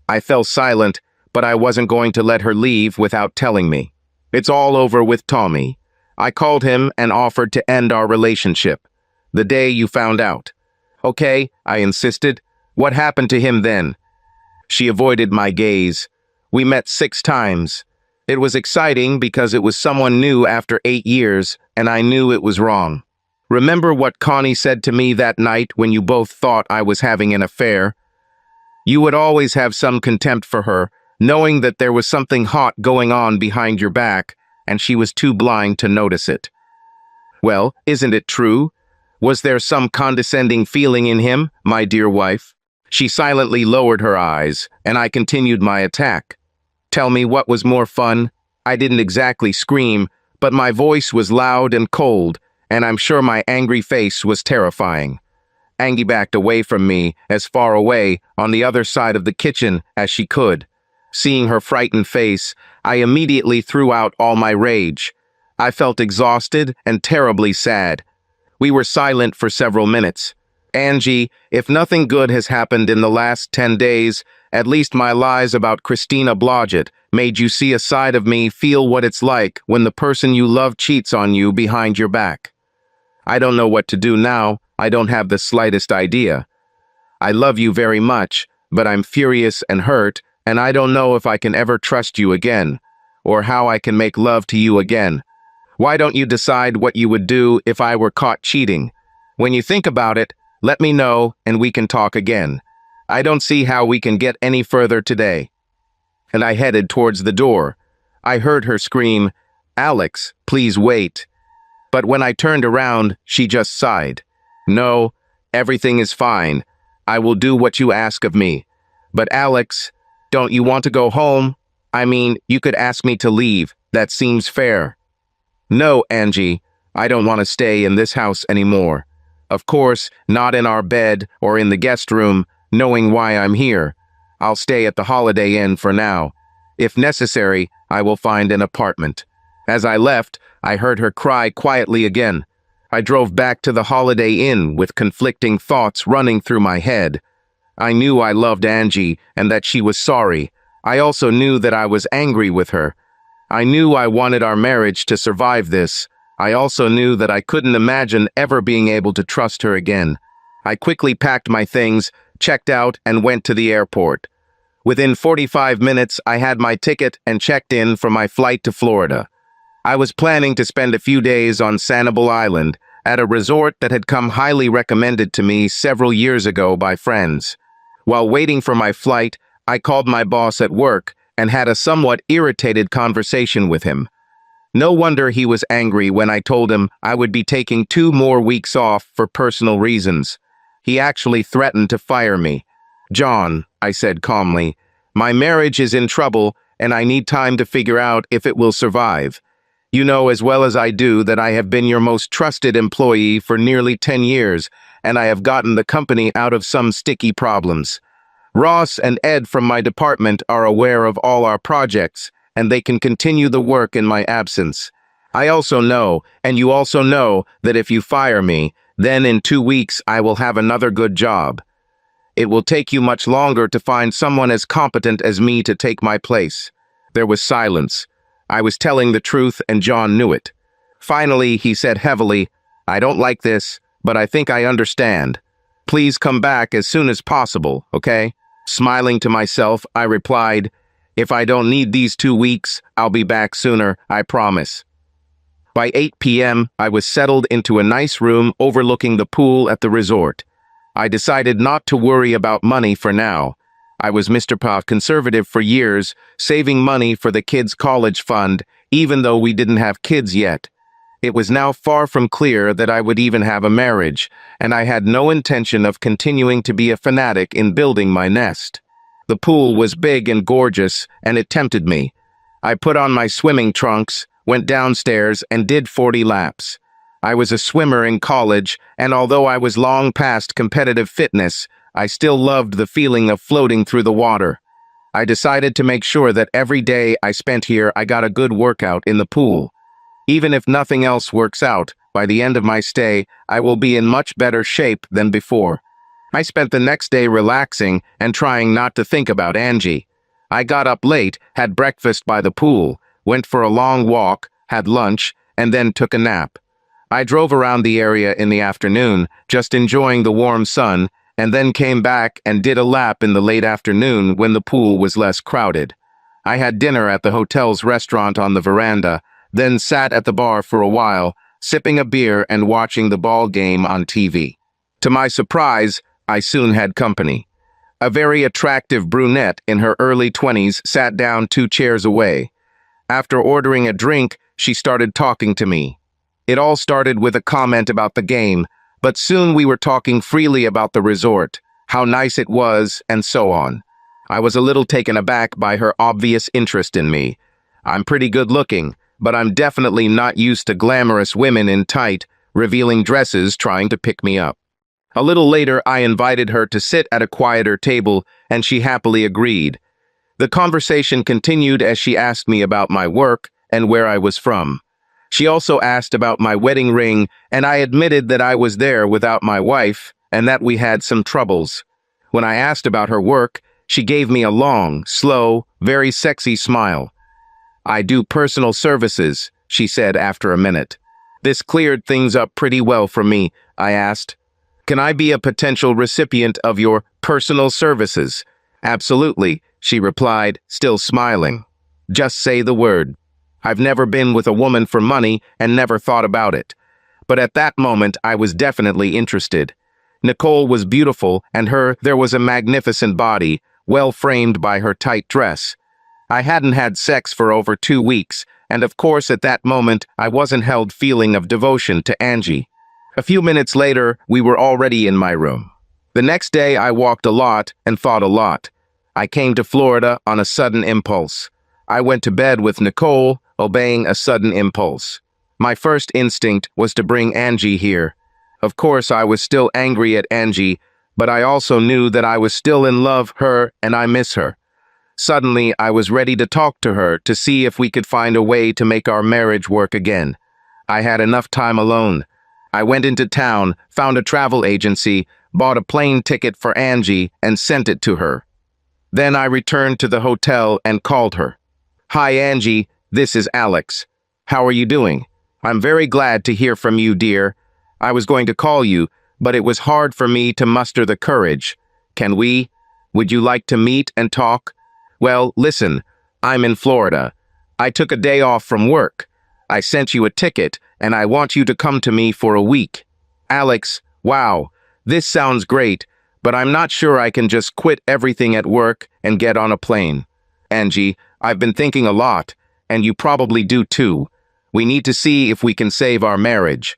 I fell silent, but I wasn't going to let her leave without telling me. It's all over with Tommy. I called him and offered to end our relationship. The day you found out. Okay, I insisted. What happened to him then? She avoided my gaze. We met 6 times. It was exciting because it was someone new after 8 years, and I knew it was wrong. Remember what Connie said to me that night when you both thought I was having an affair? You would always have some contempt for her, knowing that there was something hot going on behind your back, and she was too blind to notice it. Well, isn't it true? Was there some condescending feeling in him, my dear wife? She silently lowered her eyes, and I continued my attack. Tell me what was more fun. I didn't exactly scream, but my voice was loud and cold, and I'm sure my angry face was terrifying. Angie backed away from me, as far away, on the other side of the kitchen, as she could. Seeing her frightened face, I immediately threw out all my rage. I felt exhausted and terribly sad. We were silent for several minutes. Angie, if nothing good has happened in the last 10 days, at least my lies about Christina Blodgett made you see a side of me, feel what it's like when the person you love cheats on you behind your back. I don't know what to do now. I don't have the slightest idea. I love you very much, but I'm furious and hurt, and I don't know if I can ever trust you again, or how I can make love to you again. Why don't you decide what you would do if I were caught cheating? When you think about it, let me know and we can talk again. I don't see how we can get any further today. And I headed towards the door. I heard her scream, Alex, please wait. But when I turned around, she just sighed. No, everything is fine. I will do what you ask of me. But Alex, don't you want to go home? I mean, you could ask me to leave. That seems fair. No, Angie, I don't want to stay in this house anymore. Of course, not in our bed or in the guest room, knowing why I'm here. I'll stay at the Holiday Inn for now. If necessary, I will find an apartment. As I left, I heard her cry quietly again. I drove back to the Holiday Inn with conflicting thoughts running through my head. I knew I loved Angie and that she was sorry. I also knew that I was angry with her. I knew I wanted our marriage to survive this. I also knew that I couldn't imagine ever being able to trust her again. I quickly packed my things, checked out, and went to the airport. Within 45 minutes, I had my ticket and checked in for my flight to Florida. I was planning to spend a few days on Sanibel Island, at a resort that had come highly recommended to me several years ago by friends. While waiting for my flight, I called my boss at work and had a somewhat irritated conversation with him. No wonder he was angry when I told him I would be taking 2 more weeks off for personal reasons. He actually threatened to fire me. "John," I said calmly, "my marriage is in trouble and I need time to figure out if it will survive. You know as well as I do that I have been your most trusted employee for nearly 10 years, and I have gotten the company out of some sticky problems. Ross and Ed from my department are aware of all our projects, and they can continue the work in my absence. I also know, and you also know, that if you fire me, then in 2 weeks I will have another good job. It will take you much longer to find someone as competent as me to take my place." There was silence. I was telling the truth, and John knew it. Finally, he said heavily, "I don't like this, but I think I understand. Please come back as soon as possible, okay?" Smiling to myself, I replied, "If I don't need these 2 weeks, I'll be back sooner, I promise." By 8 p.m., I was settled into a nice room overlooking the pool at the resort. I decided not to worry about money for now. I was Mr. Conservative for years, saving money for the kids' college fund, even though we didn't have kids yet. It was now far from clear that I would even have a marriage, and I had no intention of continuing to be a fanatic in building my nest. The pool was big and gorgeous, and it tempted me. I put on my swimming trunks, went downstairs, and did 40 laps. I was a swimmer in college, and although I was long past competitive fitness, I still loved the feeling of floating through the water. I decided to make sure that every day I spent here I got a good workout in the pool. Even if nothing else works out, by the end of my stay, I will be in much better shape than before. I spent the next day relaxing and trying not to think about Angie. I got up late, had breakfast by the pool, went for a long walk, had lunch, and then took a nap. I drove around the area in the afternoon, just enjoying the warm sun, and then came back and did a lap in the late afternoon when the pool was less crowded. I had dinner at the hotel's restaurant on the veranda, then sat at the bar for a while, sipping a beer and watching the ball game on TV. To my surprise, I soon had company. A very attractive brunette in her early 20s sat down 2 chairs away. After ordering a drink, she started talking to me. It all started with a comment about the game, but soon we were talking freely about the resort, how nice it was, and so on. I was a little taken aback by her obvious interest in me. I'm pretty good looking, but I'm definitely not used to glamorous women in tight, revealing dresses trying to pick me up. A little later, I invited her to sit at a quieter table, and she happily agreed. The conversation continued as she asked me about my work and where I was from. She also asked about my wedding ring, and I admitted that I was there without my wife and that we had some troubles. When I asked about her work, she gave me a long, slow, very sexy smile. "I do personal services," she said after a minute. This cleared things up pretty well for me. I asked, "Can I be a potential recipient of your personal services?" "Absolutely," she replied, still smiling. "Just say the word." I've never been with a woman for money and never thought about it. But at that moment, I was definitely interested. Nicole was beautiful, and there was a magnificent body, well framed by her tight dress. I hadn't had sex for over 2 weeks, and of course at that moment, I wasn't held feeling of devotion to Angie. A few minutes later, we were already in my room. The next day, I walked a lot and thought a lot. I came to Florida on a sudden impulse. I went to bed with Nicole, obeying a sudden impulse. My first instinct was to bring Angie here. Of course, I was still angry at Angie, but I also knew that I was still in love with her and I miss her. Suddenly, I was ready to talk to her to see if we could find a way to make our marriage work again. I had enough time alone. I went into town, found a travel agency, bought a plane ticket for Angie, and sent it to her. Then I returned to the hotel and called her. "Hi, Angie. This is Alex. How are you doing? I'm very glad to hear from you, dear. I was going to call you, but it was hard for me to muster the courage. Would you like to meet and talk? Well, listen, I'm in Florida. I took a day off from work. I sent you a ticket, and I want you to come to me for a week. Alex, wow, this sounds great, but I'm not sure I can just quit everything at work and get on a plane. Angie, I've been thinking a lot, and you probably do too. We need to see if we can save our marriage.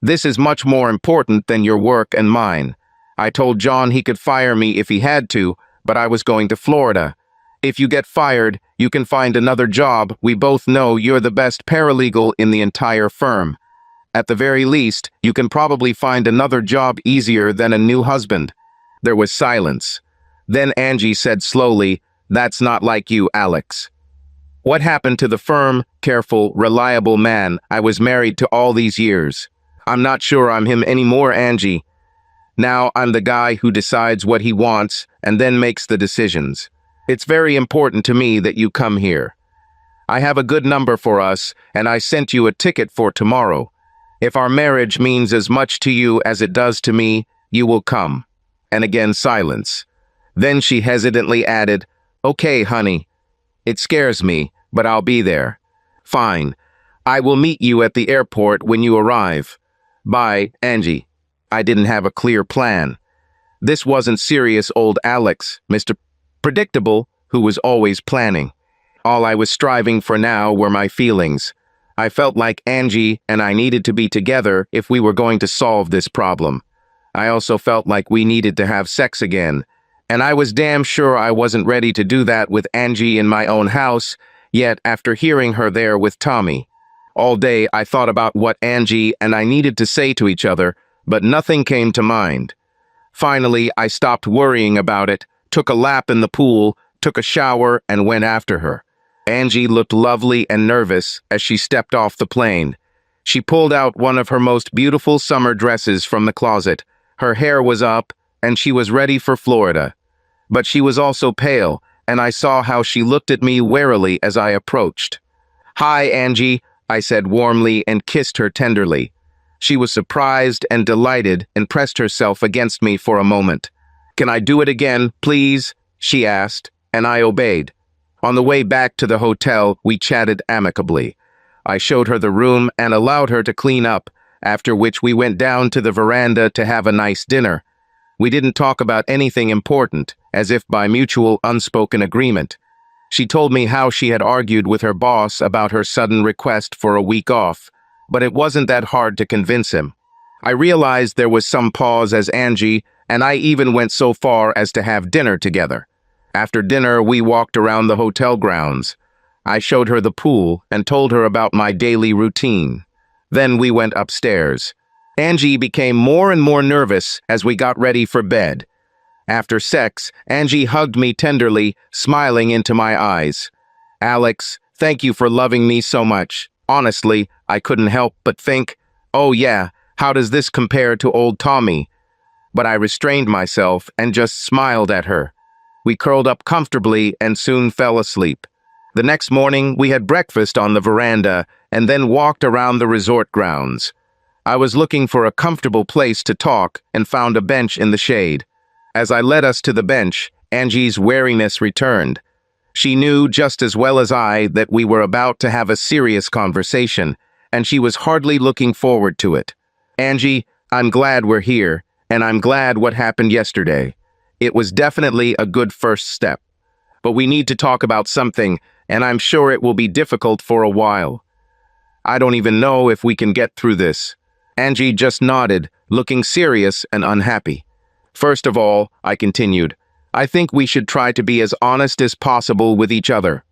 This is much more important than your work and mine. I told John he could fire me if he had to, but I was going to Florida. If you get fired, you can find another job. We both know you're the best paralegal in the entire firm. At the very least, you can probably find another job easier than a new husband. There was silence. Then Angie said slowly, "That's not like you, Alex. What happened to the firm, careful, reliable man I was married to all these years? I'm not sure I'm him anymore, Angie. Now I'm the guy who decides what he wants and then makes the decisions. It's very important to me that you come here. I have a good number for us, and I sent you a ticket for tomorrow. If our marriage means as much to you as it does to me, you will come." And again silence. Then she hesitantly added, "Okay, honey. It scares me, but I'll be there." "Fine. I will meet you at the airport when you arrive. Bye, Angie." I didn't have a clear plan. This wasn't serious old Alex, Mr. Predictable, who was always planning. All I was striving for now were my feelings. I felt like Angie and I needed to be together if we were going to solve this problem. I also felt like we needed to have sex again, and I was damn sure I wasn't ready to do that with Angie in my own house, yet after hearing her there with Tommy. All day I thought about what Angie and I needed to say to each other, but nothing came to mind. Finally, I stopped worrying about it, took a lap in the pool, took a shower, and went after her. Angie looked lovely and nervous as she stepped off the plane. She pulled out one of her most beautiful summer dresses from the closet. Her hair was up, and she was ready for Florida. But she was also pale, and I saw how she looked at me warily as I approached. "Hi, Angie," I said warmly and kissed her tenderly. She was surprised and delighted and pressed herself against me for a moment. "Can I do it again, please?" she asked, and I obeyed. On the way back to the hotel, we chatted amicably. I showed her the room and allowed her to clean up, after which we went down to the veranda to have a nice dinner. We didn't talk about anything important, as if by mutual unspoken agreement. She told me how she had argued with her boss about her sudden request for a week off, but it wasn't that hard to convince him. I realized there was some pause as Angie, and I even went so far as to have dinner together. After dinner, we walked around the hotel grounds. I showed her the pool and told her about my daily routine. Then we went upstairs. Angie became more and more nervous as we got ready for bed. After sex, Angie hugged me tenderly, smiling into my eyes. "Alex, thank you for loving me so much. Honestly, I couldn't help but think, oh yeah, how does this compare to old Tommy?" But I restrained myself and just smiled at her. We curled up comfortably and soon fell asleep. The next morning, we had breakfast on the veranda and then walked around the resort grounds. I was looking for a comfortable place to talk and found a bench in the shade. As I led us to the bench, Angie's wariness returned. She knew just as well as I that we were about to have a serious conversation, and she was hardly looking forward to it. "Angie, I'm glad we're here, and I'm glad what happened yesterday. It was definitely a good first step. But we need to talk about something, and I'm sure it will be difficult for a while. I don't even know if we can get through this." Angie just nodded, looking serious and unhappy. "First of all," I continued, "I think we should try to be as honest as possible with each other.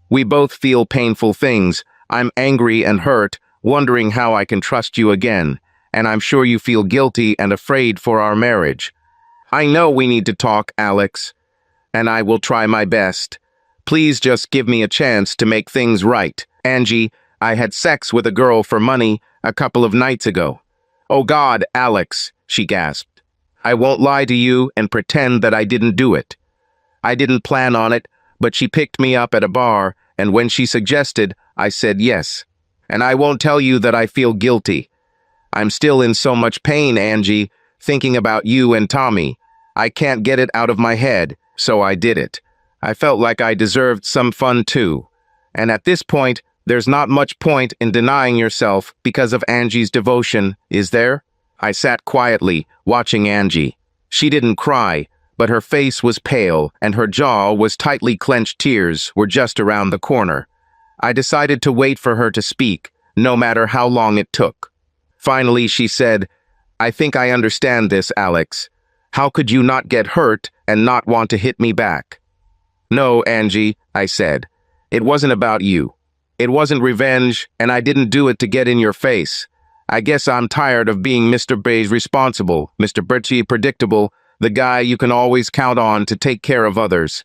We both feel painful things. I'm angry and hurt, wondering how I can trust you again, and I'm sure you feel guilty and afraid for our marriage. I know we need to talk, Alex, and I will try my best. Please just give me a chance to make things right. Angie, I had sex with a girl for money a couple of nights ago." "Oh God, Alex," she gasped. "I won't lie to you and pretend that I didn't do it. I didn't plan on it, but she picked me up at a bar, and when she suggested, I said yes. And I won't tell you that I feel guilty. I'm still in so much pain, Angie, thinking about you and Tommy. I can't get it out of my head, so I did it. I felt like I deserved some fun too. And at this point, there's not much point in denying yourself because of Angie's devotion, is there? I sat quietly, watching Angie. She didn't cry, but her face was pale and her jaw was tightly clenched. Tears were just around the corner. I decided to wait for her to speak, no matter how long it took. Finally, she said, "I think I understand this, Alex. How could you not get hurt and not want to hit me back?" "No, Angie," I said. "It wasn't about you. It wasn't revenge, and I didn't do it to get in your face. I guess I'm tired of being Mr. Bay's responsible, Mr. Birchie predictable, the guy you can always count on to take care of others.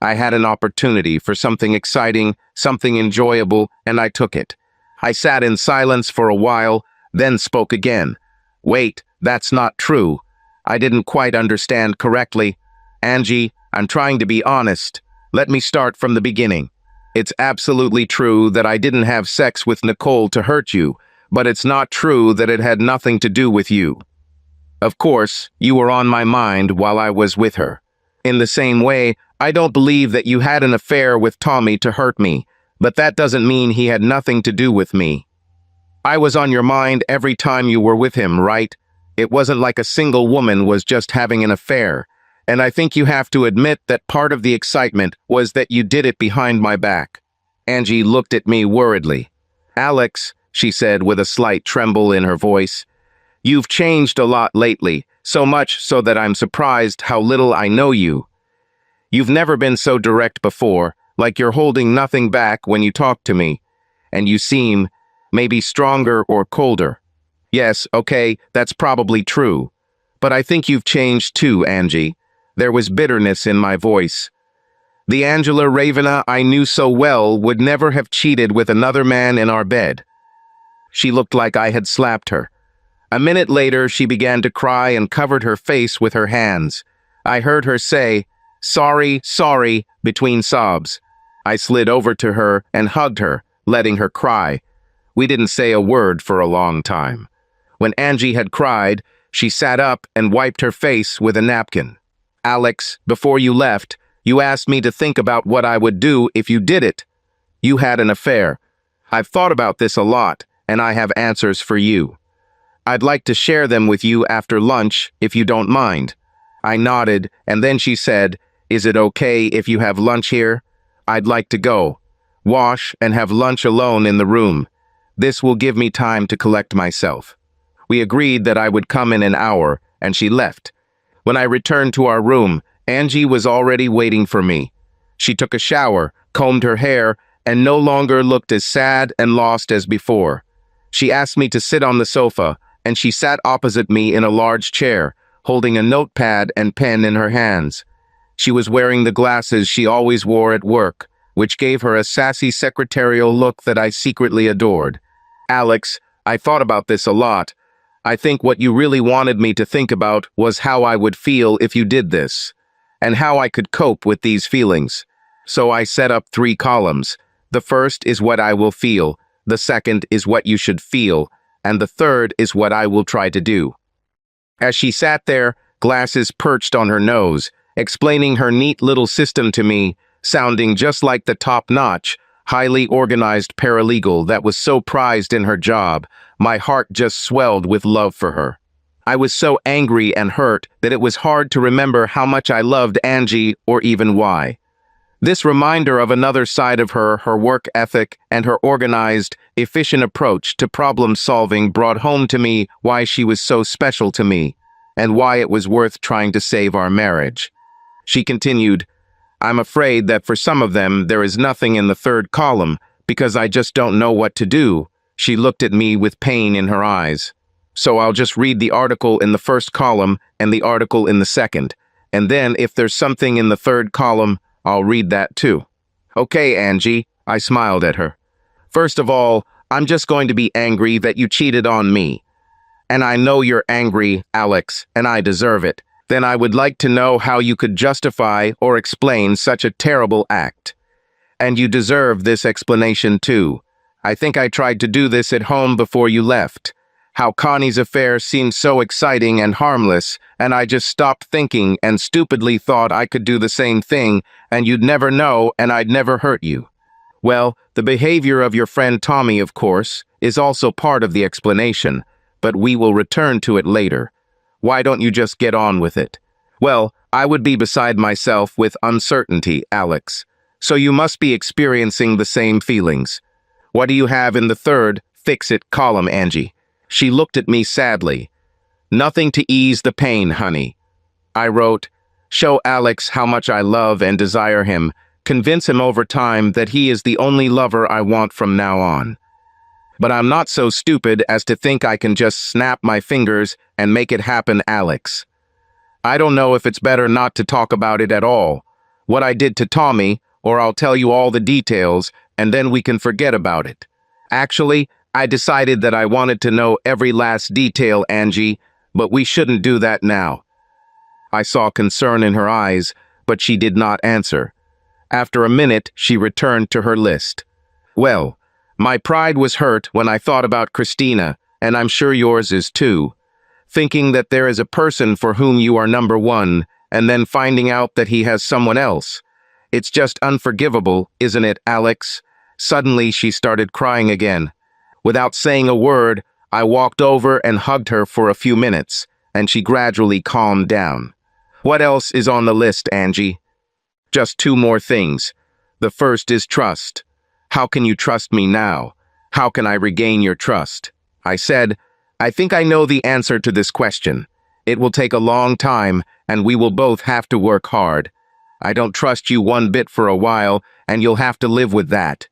I had an opportunity for something exciting, something enjoyable, and I took it." I sat in silence for a while, then spoke again. "Wait, that's not true. I didn't quite understand correctly. Angie, I'm trying to be honest. Let me start from the beginning. It's absolutely true that I didn't have sex with Nicole to hurt you, but it's not true that it had nothing to do with you. Of course, you were on my mind while I was with her. In the same way, I don't believe that you had an affair with Tommy to hurt me, but that doesn't mean he had nothing to do with me. I was on your mind every time you were with him, right? It wasn't like a single woman was just having an affair. And I think you have to admit that part of the excitement was that you did it behind my back." Angie looked at me worriedly. "Alex," she said with a slight tremble in her voice, "you've changed a lot lately, so much so that I'm surprised how little I know you. You've never been so direct before, like you're holding nothing back when you talk to me. And you seem, maybe stronger or colder. Yes, okay, that's probably true. But I think you've changed too, Angie." There was bitterness in my voice. The Angela Ravena I knew so well would never have cheated with another man in our bed. She looked like I had slapped her. A minute later, she began to cry and covered her face with her hands. I heard her say, "Sorry, sorry," between sobs. I slid over to her and hugged her, letting her cry. We didn't say a word for a long time. When Angie had cried, she sat up and wiped her face with a napkin. "Alex, before you left, you asked me to think about what I would do if you did it. You had an affair. I've thought about this a lot, and I have answers for you. I'd like to share them with you after lunch, if you don't mind." I nodded, and then she said, "Is it okay if you have lunch here? I'd like to go, wash, and have lunch alone in the room. This will give me time to collect myself." We agreed that I would come in an hour, and she left. When I returned to our room, Angie was already waiting for me. She took a shower, combed her hair, and no longer looked as sad and lost as before. She asked me to sit on the sofa, and she sat opposite me in a large chair, holding a notepad and pen in her hands. She was wearing the glasses she always wore at work, which gave her a sassy secretarial look that I secretly adored. "Alex, I thought about this a lot. I think what you really wanted me to think about was how I would feel if you did this, and how I could cope with these feelings. So I set up 3 columns. The first is what I will feel, the second is what you should feel, and the third is what I will try to do." As she sat there, glasses perched on her nose, explaining her neat little system to me, sounding just like the top-notch, highly organized paralegal that was so prized in her job, my heart just swelled with love for her. I was so angry and hurt that it was hard to remember how much I loved Angie or even why. This reminder of another side of her work ethic, and her organized, efficient approach to problem-solving brought home to me why she was so special to me, and why it was worth trying to save our marriage. She continued, "I'm afraid that for some of them there is nothing in the 3rd column, because I just don't know what to do." She looked at me with pain in her eyes. "So I'll just read the article in the 1st column and the article in the 2nd, and then if there's something in the 3rd column, I'll read that too." "Okay, Angie," I smiled at her. "First of all, I'm just going to be angry that you cheated on me. And I know you're angry, Alex, and I deserve it. Then I would like to know how you could justify or explain such a terrible act. And you deserve this explanation too. I think I tried to do this at home before you left. how Connie's affair seemed so exciting and harmless, and I just stopped thinking and stupidly thought I could do the same thing, and you'd never know and I'd never hurt you. Well, the behavior of your friend Tommy, of course, is also part of the explanation, but we will return to it later. Why don't you just get on with it? Well, I would be beside myself with uncertainty, Alex. So you must be experiencing the same feelings. What do you have in the third fix-it column, Angie? She looked at me sadly. Nothing to ease the pain, honey. I wrote, show Alex how much I love and desire him. Convince him over time that he is the only lover I want from now on. But I'm not so stupid as to think I can just snap my fingers and make it happen, Alex. I don't know if it's better not to talk about it at all. What I did to Tommy, or I'll tell you all the details, and then we can forget about it. Actually, I decided that I wanted to know every last detail, Angie, but we shouldn't do that now. I saw concern in her eyes, but she did not answer. After a minute, she returned to her list. Well, my pride was hurt when I thought about Christina, and I'm sure yours is too. Thinking that there is a person for whom you are number one, and then finding out that he has someone else. It's just unforgivable, isn't it, Alex? Suddenly, she started crying again. Without saying a word, I walked over and hugged her for a few minutes, and she gradually calmed down. What else is on the list, Angie? Just two more things. The first is trust. How can you trust me now? How can I regain your trust? I said, I think I know the answer to this question. It will take a long time, and we will both have to work hard. I don't trust you one bit for a while, and you'll have to live with that.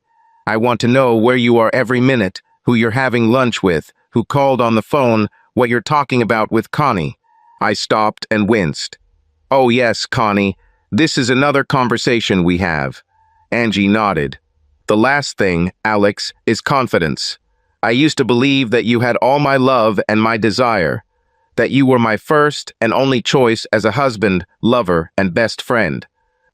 I want to know where you are every minute, who you're having lunch with, who called on the phone, what you're talking about with Connie. I stopped and winced. Oh yes, Connie. This is another conversation we have. Angie nodded. The last thing, Alex, is confidence. I used to believe that you had all my love and my desire, that you were my first and only choice as a husband, lover, and best friend.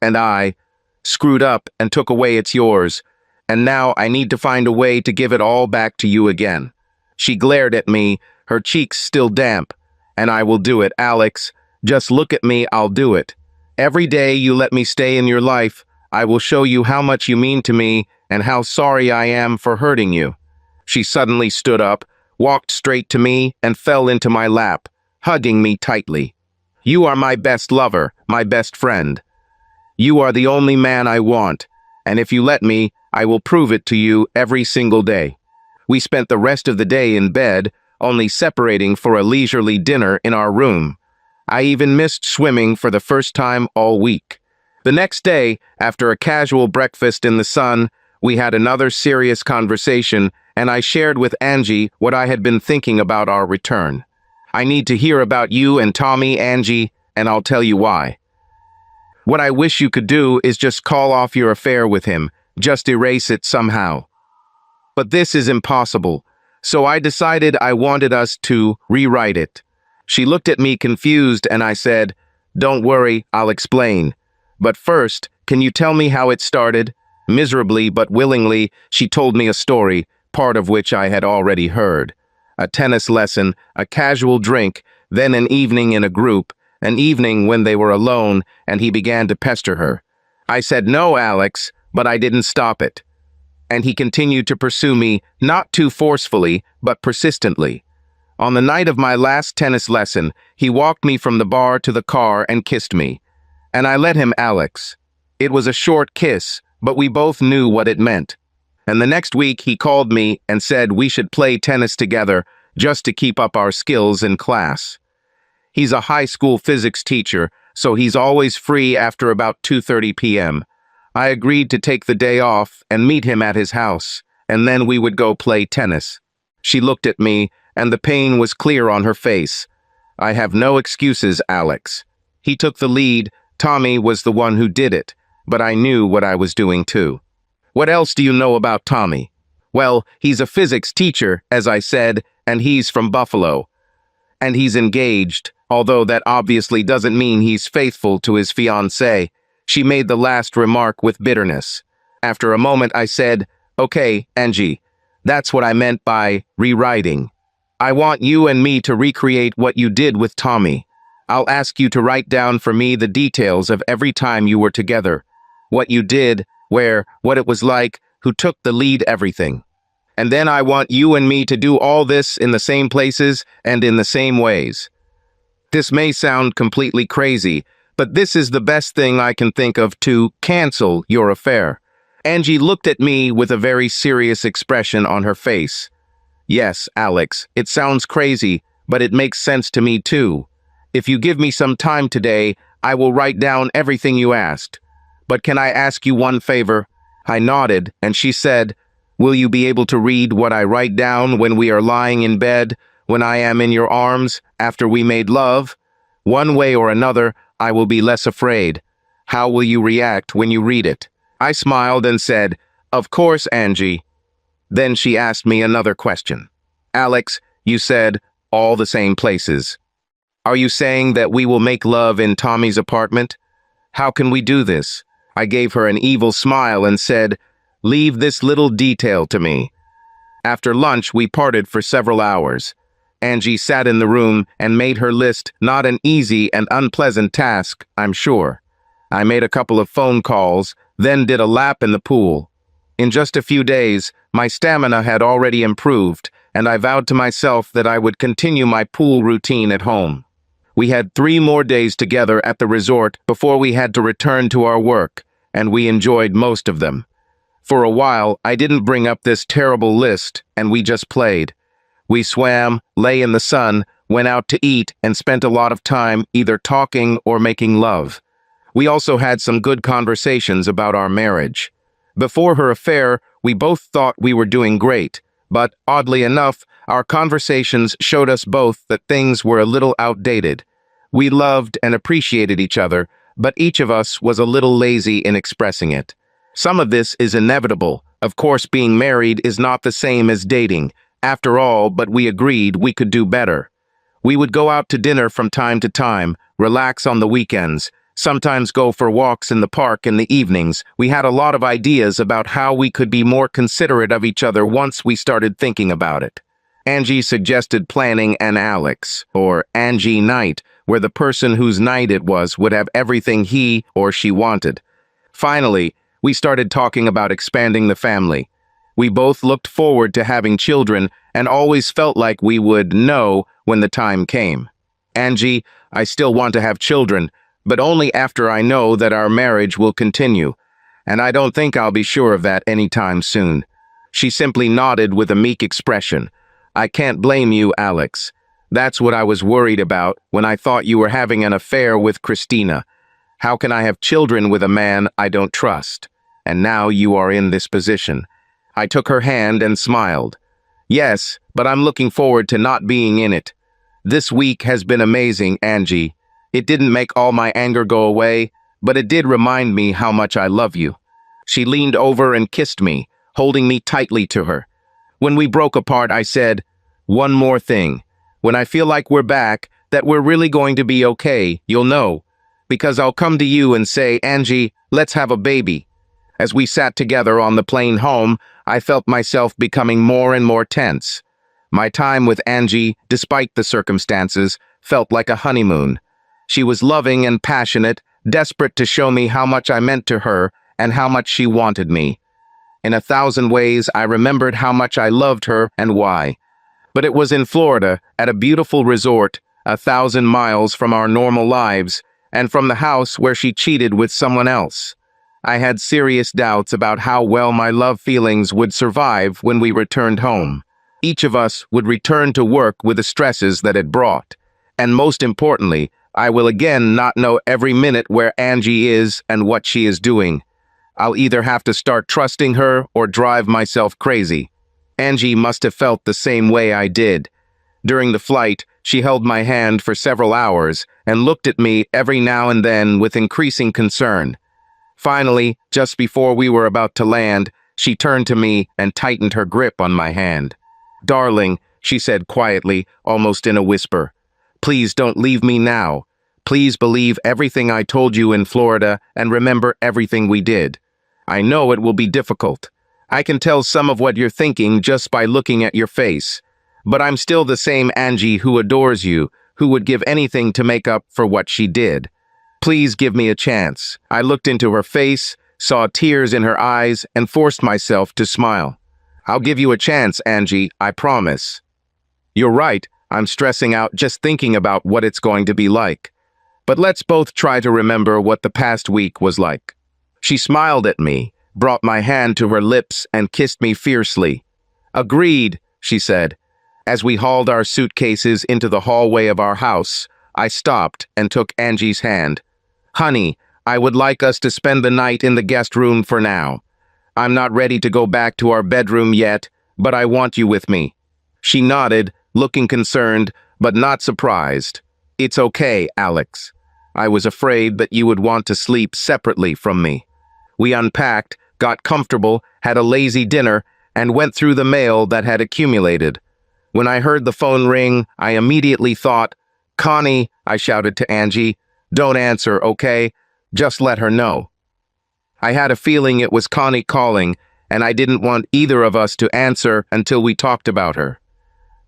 And I screwed up and took away it's yours, and now I need to find a way to give it all back to you again. She glared at me, her cheeks still damp. And I will do it, Alex. Just look at me, I'll do it. Every day you let me stay in your life, I will show you how much you mean to me and how sorry I am for hurting you. She suddenly stood up, walked straight to me, and fell into my lap, hugging me tightly. You are my best lover, my best friend. You are the only man I want, and if you let me, I will prove it to you every single day. We spent the rest of the day in bed, only separating for a leisurely dinner in our room. I even missed swimming for the first time all week. The next day, after a casual breakfast in the sun, we had another serious conversation, and I shared with Angie what I had been thinking about our return. I need to hear about you and Tommy, Angie, and I'll tell you why. What I wish you could do is just call off your affair with him, just erase it somehow. But this is impossible, so I decided I wanted us to rewrite it. She looked at me confused and I said, don't worry, I'll explain. But first, can you tell me how it started? Miserably but willingly, she told me a story, part of which I had already heard. A tennis lesson, a casual drink, then an evening in a group, an evening when they were alone and he began to pester her. I said, no, Alex, but I didn't stop it. And he continued to pursue me, not too forcefully, but persistently. On the night of my last tennis lesson, he walked me from the bar to the car and kissed me. And I let him, Alex. It was a short kiss, but we both knew what it meant. And the next week he called me and said we should play tennis together just to keep up our skills in class. He's a high school physics teacher, so he's always free after about 2:30 p.m. I agreed to take the day off and meet him at his house, and then we would go play tennis. She looked at me, and the pain was clear on her face. I have no excuses, Alex. He took the lead. Tommy was the one who did it, but I knew what I was doing too. What else do you know about Tommy? Well, he's a physics teacher, as I said, and he's from Buffalo. And he's engaged, although that obviously doesn't mean he's faithful to his fiancée. She made the last remark with bitterness. After a moment, I said, okay, Angie, that's what I meant by rewriting. I want you and me to recreate what you did with Tommy. I'll ask you to write down for me the details of every time you were together. What you did, where, what it was like, who took the lead, everything. And then I want you and me to do all this in the same places and in the same ways. This may sound completely crazy, but this is the best thing I can think of to cancel your affair. Angie looked at me with a very serious expression on her face. Yes, Alex, it sounds crazy, but it makes sense to me too. If you give me some time today, I will write down everything you asked. But can I ask you one favor? I nodded, and she said, will you be able to read what I write down when we are lying in bed, when I am in your arms, after we made love? One way or another, I will be less afraid. How will you react when you read it? I smiled and said, of course, Angie. Then she asked me another question. Alex, you said, all the same places. Are you saying that we will make love in Tommy's apartment? How can we do this? I gave her an evil smile and said, leave this little detail to me. After lunch, we parted for several hours. Angie sat in the room and made her list, not an easy and unpleasant task, I'm sure. I made a couple of phone calls, then did a lap in the pool. In just a few days, my stamina had already improved, and I vowed to myself that I would continue my pool routine at home. We had 3 more days together at the resort before we had to return to our work, and we enjoyed most of them. For a while, I didn't bring up this terrible list, and we just played. We swam, lay in the sun, went out to eat, and spent a lot of time either talking or making love. We also had some good conversations about our marriage. Before her affair, we both thought we were doing great, but oddly enough, our conversations showed us both that things were a little outdated. We loved and appreciated each other, but each of us was a little lazy in expressing it. Some of this is inevitable. Of course, being married is not the same as dating. After all, but we agreed we could do better. We would go out to dinner from time to time, relax on the weekends, sometimes go for walks in the park in the evenings. We had a lot of ideas about how we could be more considerate of each other once we started thinking about it. Angie suggested planning an Alex, or Angie night, where the person whose night it was would have everything he or she wanted. Finally, we started talking about expanding the family. We both looked forward to having children and always felt like we would know when the time came. Angie, I still want to have children, but only after I know that our marriage will continue, and I don't think I'll be sure of that anytime soon. She simply nodded with a meek expression. I can't blame you, Alex. That's what I was worried about when I thought you were having an affair with Christina. How can I have children with a man I don't trust? And now you are in this position. I took her hand and smiled. Yes, but I'm looking forward to not being in it. This week has been amazing, Angie. It didn't make all my anger go away, but it did remind me how much I love you. She leaned over and kissed me, holding me tightly to her. When we broke apart, I said, one more thing. When I feel like we're back, that we're really going to be okay, you'll know. Because I'll come to you and say, Angie, let's have a baby. As we sat together on the plane home, I felt myself becoming more and more tense. My time with Angie, despite the circumstances, felt like a honeymoon. She was loving and passionate, desperate to show me how much I meant to her and how much she wanted me. In 1,000 ways, I remembered how much I loved her and why. But it was in Florida, at a beautiful resort, 1,000 miles from our normal lives, and from the house where she cheated with someone else. I had serious doubts about how well my love feelings would survive when we returned home. Each of us would return to work with the stresses that it brought. And most importantly, I will again not know every minute where Angie is and what she is doing. I'll either have to start trusting her or drive myself crazy. Angie must have felt the same way I did. During the flight, she held my hand for several hours and looked at me every now and then with increasing concern. Finally, just before we were about to land, she turned to me and tightened her grip on my hand. Darling, she said quietly, almost in a whisper, please don't leave me now. Please believe everything I told you in Florida and remember everything we did. I know it will be difficult. I can tell some of what you're thinking just by looking at your face. But I'm still the same Angie who adores you, who would give anything to make up for what she did. Please give me a chance." I looked into her face, saw tears in her eyes, and forced myself to smile. "I'll give you a chance, Angie, I promise." "You're right, I'm stressing out just thinking about what it's going to be like. But let's both try to remember what the past week was like." She smiled at me, brought my hand to her lips, and kissed me fiercely. "Agreed," she said. As we hauled our suitcases into the hallway of our house, I stopped and took Angie's hand. "Honey, I would like us to spend the night in the guest room for now. I'm not ready to go back to our bedroom yet, but I want you with me." She nodded, looking concerned, but not surprised. "It's okay, Alex. I was afraid that you would want to sleep separately from me." We unpacked, got comfortable, had a lazy dinner, and went through the mail that had accumulated. When I heard the phone ring, I immediately thought, "Connie," I shouted to Angie, "don't answer, okay? Just let her know." I had a feeling it was Connie calling, and I didn't want either of us to answer until we talked about her.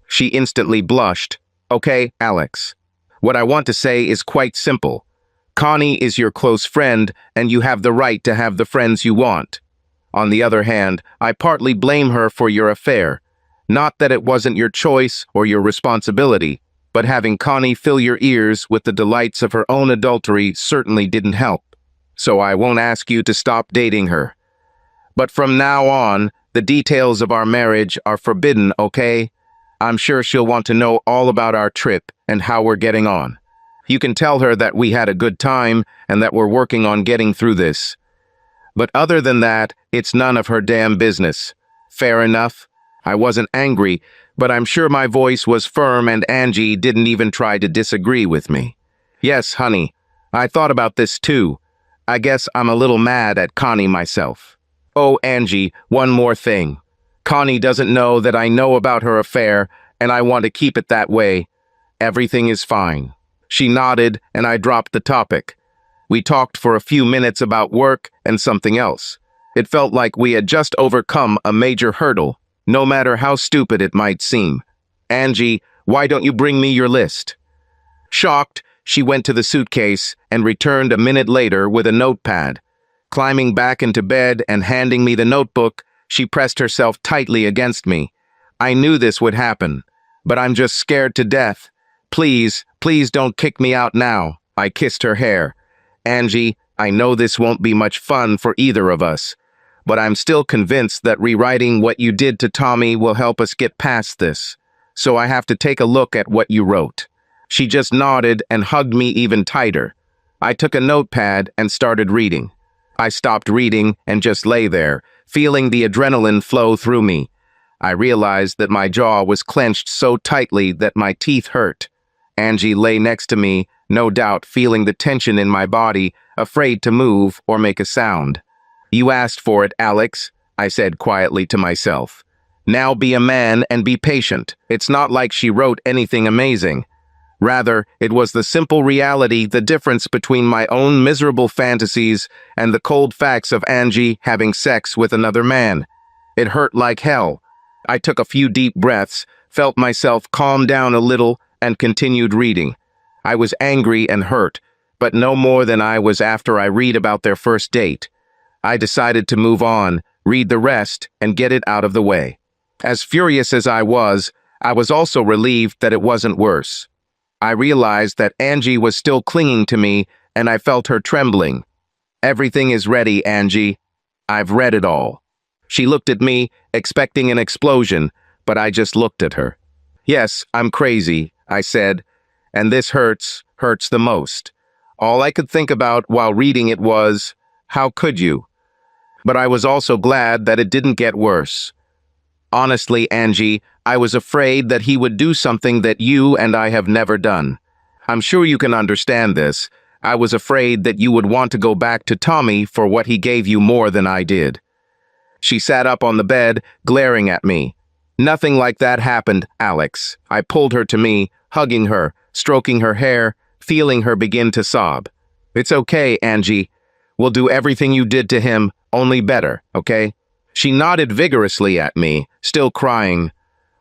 She instantly blushed. "Okay, Alex. What I want to say is quite simple. Connie is your close friend, and you have the right to have the friends you want. On the other hand, I partly blame her for your affair. Not that it wasn't your choice or your responsibility, but having Connie fill your ears with the delights of her own adultery certainly didn't help. So I won't ask you to stop dating her. But from now on, the details of our marriage are forbidden, okay? I'm sure she'll want to know all about our trip and how we're getting on. You can tell her that we had a good time and that we're working on getting through this. But other than that, it's none of her damn business. Fair enough?" I wasn't angry, but I'm sure my voice was firm and Angie didn't even try to disagree with me. "Yes, honey. I thought about this too. I guess I'm a little mad at Connie myself. Oh, Angie, one more thing. Connie doesn't know that I know about her affair, and I want to keep it that way. Everything is fine." She nodded, and I dropped the topic. We talked for a few minutes about work and something else. It felt like we had just overcome a major hurdle, no matter how stupid it might seem. "Angie, why don't you bring me your list?" Shocked, she went to the suitcase and returned a minute later with a notepad. Climbing back into bed and handing me the notebook, she pressed herself tightly against me. "I knew this would happen, but I'm just scared to death. Please, please don't kick me out now." I kissed her hair. "Angie, I know this won't be much fun for either of us, but I'm still convinced that rewriting what you did to Tommy will help us get past this. So I have to take a look at what you wrote." She just nodded and hugged me even tighter. I took a notepad and started reading. I stopped reading and just lay there, feeling the adrenaline flow through me. I realized that my jaw was clenched so tightly that my teeth hurt. Angie lay next to me, no doubt feeling the tension in my body, afraid to move or make a sound. "You asked for it, Alex," I said quietly to myself. "Now be a man and be patient. It's not like she wrote anything amazing. Rather, it was the simple reality, the difference between my own miserable fantasies and the cold facts of Angie having sex with another man. It hurt like hell. I took a few deep breaths, felt myself calm down a little, and continued reading. I was angry and hurt, but no more than I was after I read about their first date. I decided to move on, read the rest, and get it out of the way. As furious as I was also relieved that it wasn't worse. I realized that Angie was still clinging to me, and I felt her trembling. "Everything is ready, Angie. I've read it all." She looked at me, expecting an explosion, but I just looked at her. "Yes, I'm crazy," I said, "and this hurts the most." All I could think about while reading it was, how could you? But I was also glad that it didn't get worse. Honestly, Angie, I was afraid that he would do something that you and I have never done. I'm sure you can understand this. I was afraid that you would want to go back to Tommy for what he gave you more than I did. She sat up on the bed, glaring at me. "Nothing like that happened, Alex." I pulled her to me, hugging her, stroking her hair, feeling her begin to sob. "It's okay, Angie. We'll do everything you did to him, only better, okay?" She nodded vigorously at me, still crying.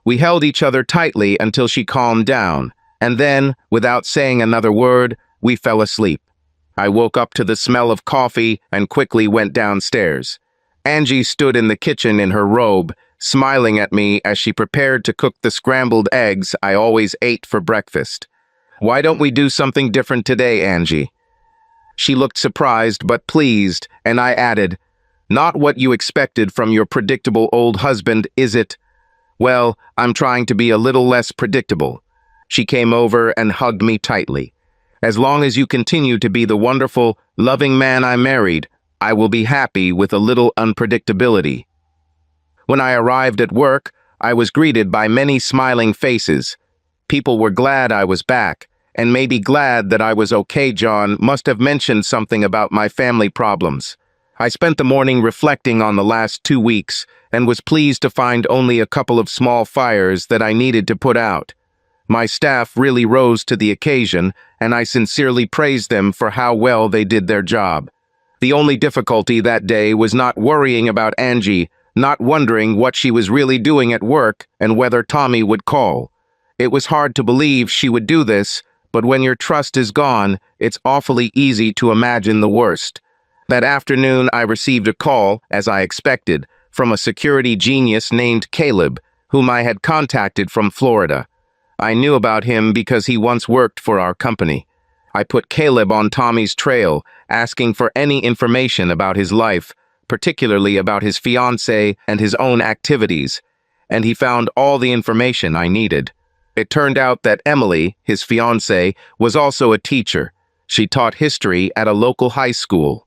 We held each other tightly until she calmed down, and then, without saying another word, we fell asleep. I woke up to the smell of coffee and quickly went downstairs. Angie stood in the kitchen in her robe, smiling at me as she prepared to cook the scrambled eggs I always ate for breakfast. "Why don't we do something different today, Angie?" She looked surprised but pleased, and I added, "Not what you expected from your predictable old husband, is it?" "Well, I'm trying to be a little less predictable." She came over and hugged me tightly. "As long as you continue to be the wonderful, loving man I married, I will be happy with a little unpredictability." When I arrived at work, I was greeted by many smiling faces. People were glad I was back, and maybe glad that I was okay. John must have mentioned something about my family problems. I spent the morning reflecting on the last 2 weeks and was pleased to find only a couple of small fires that I needed to put out. My staff really rose to the occasion, and I sincerely praised them for how well they did their job. The only difficulty that day was not worrying about Angie, not wondering what she was really doing at work and whether Tommy would call. It was hard to believe she would do this, but when your trust is gone, it's awfully easy to imagine the worst. That afternoon, I received a call, as I expected, from a security genius named Caleb, whom I had contacted from Florida. I knew about him because he once worked for our company. I put Caleb on Tommy's trail, asking for any information about his life, particularly about his fiancée and his own activities, and he found all the information I needed. It turned out that Emily, his fiancée, was also a teacher. She taught history at a local high school.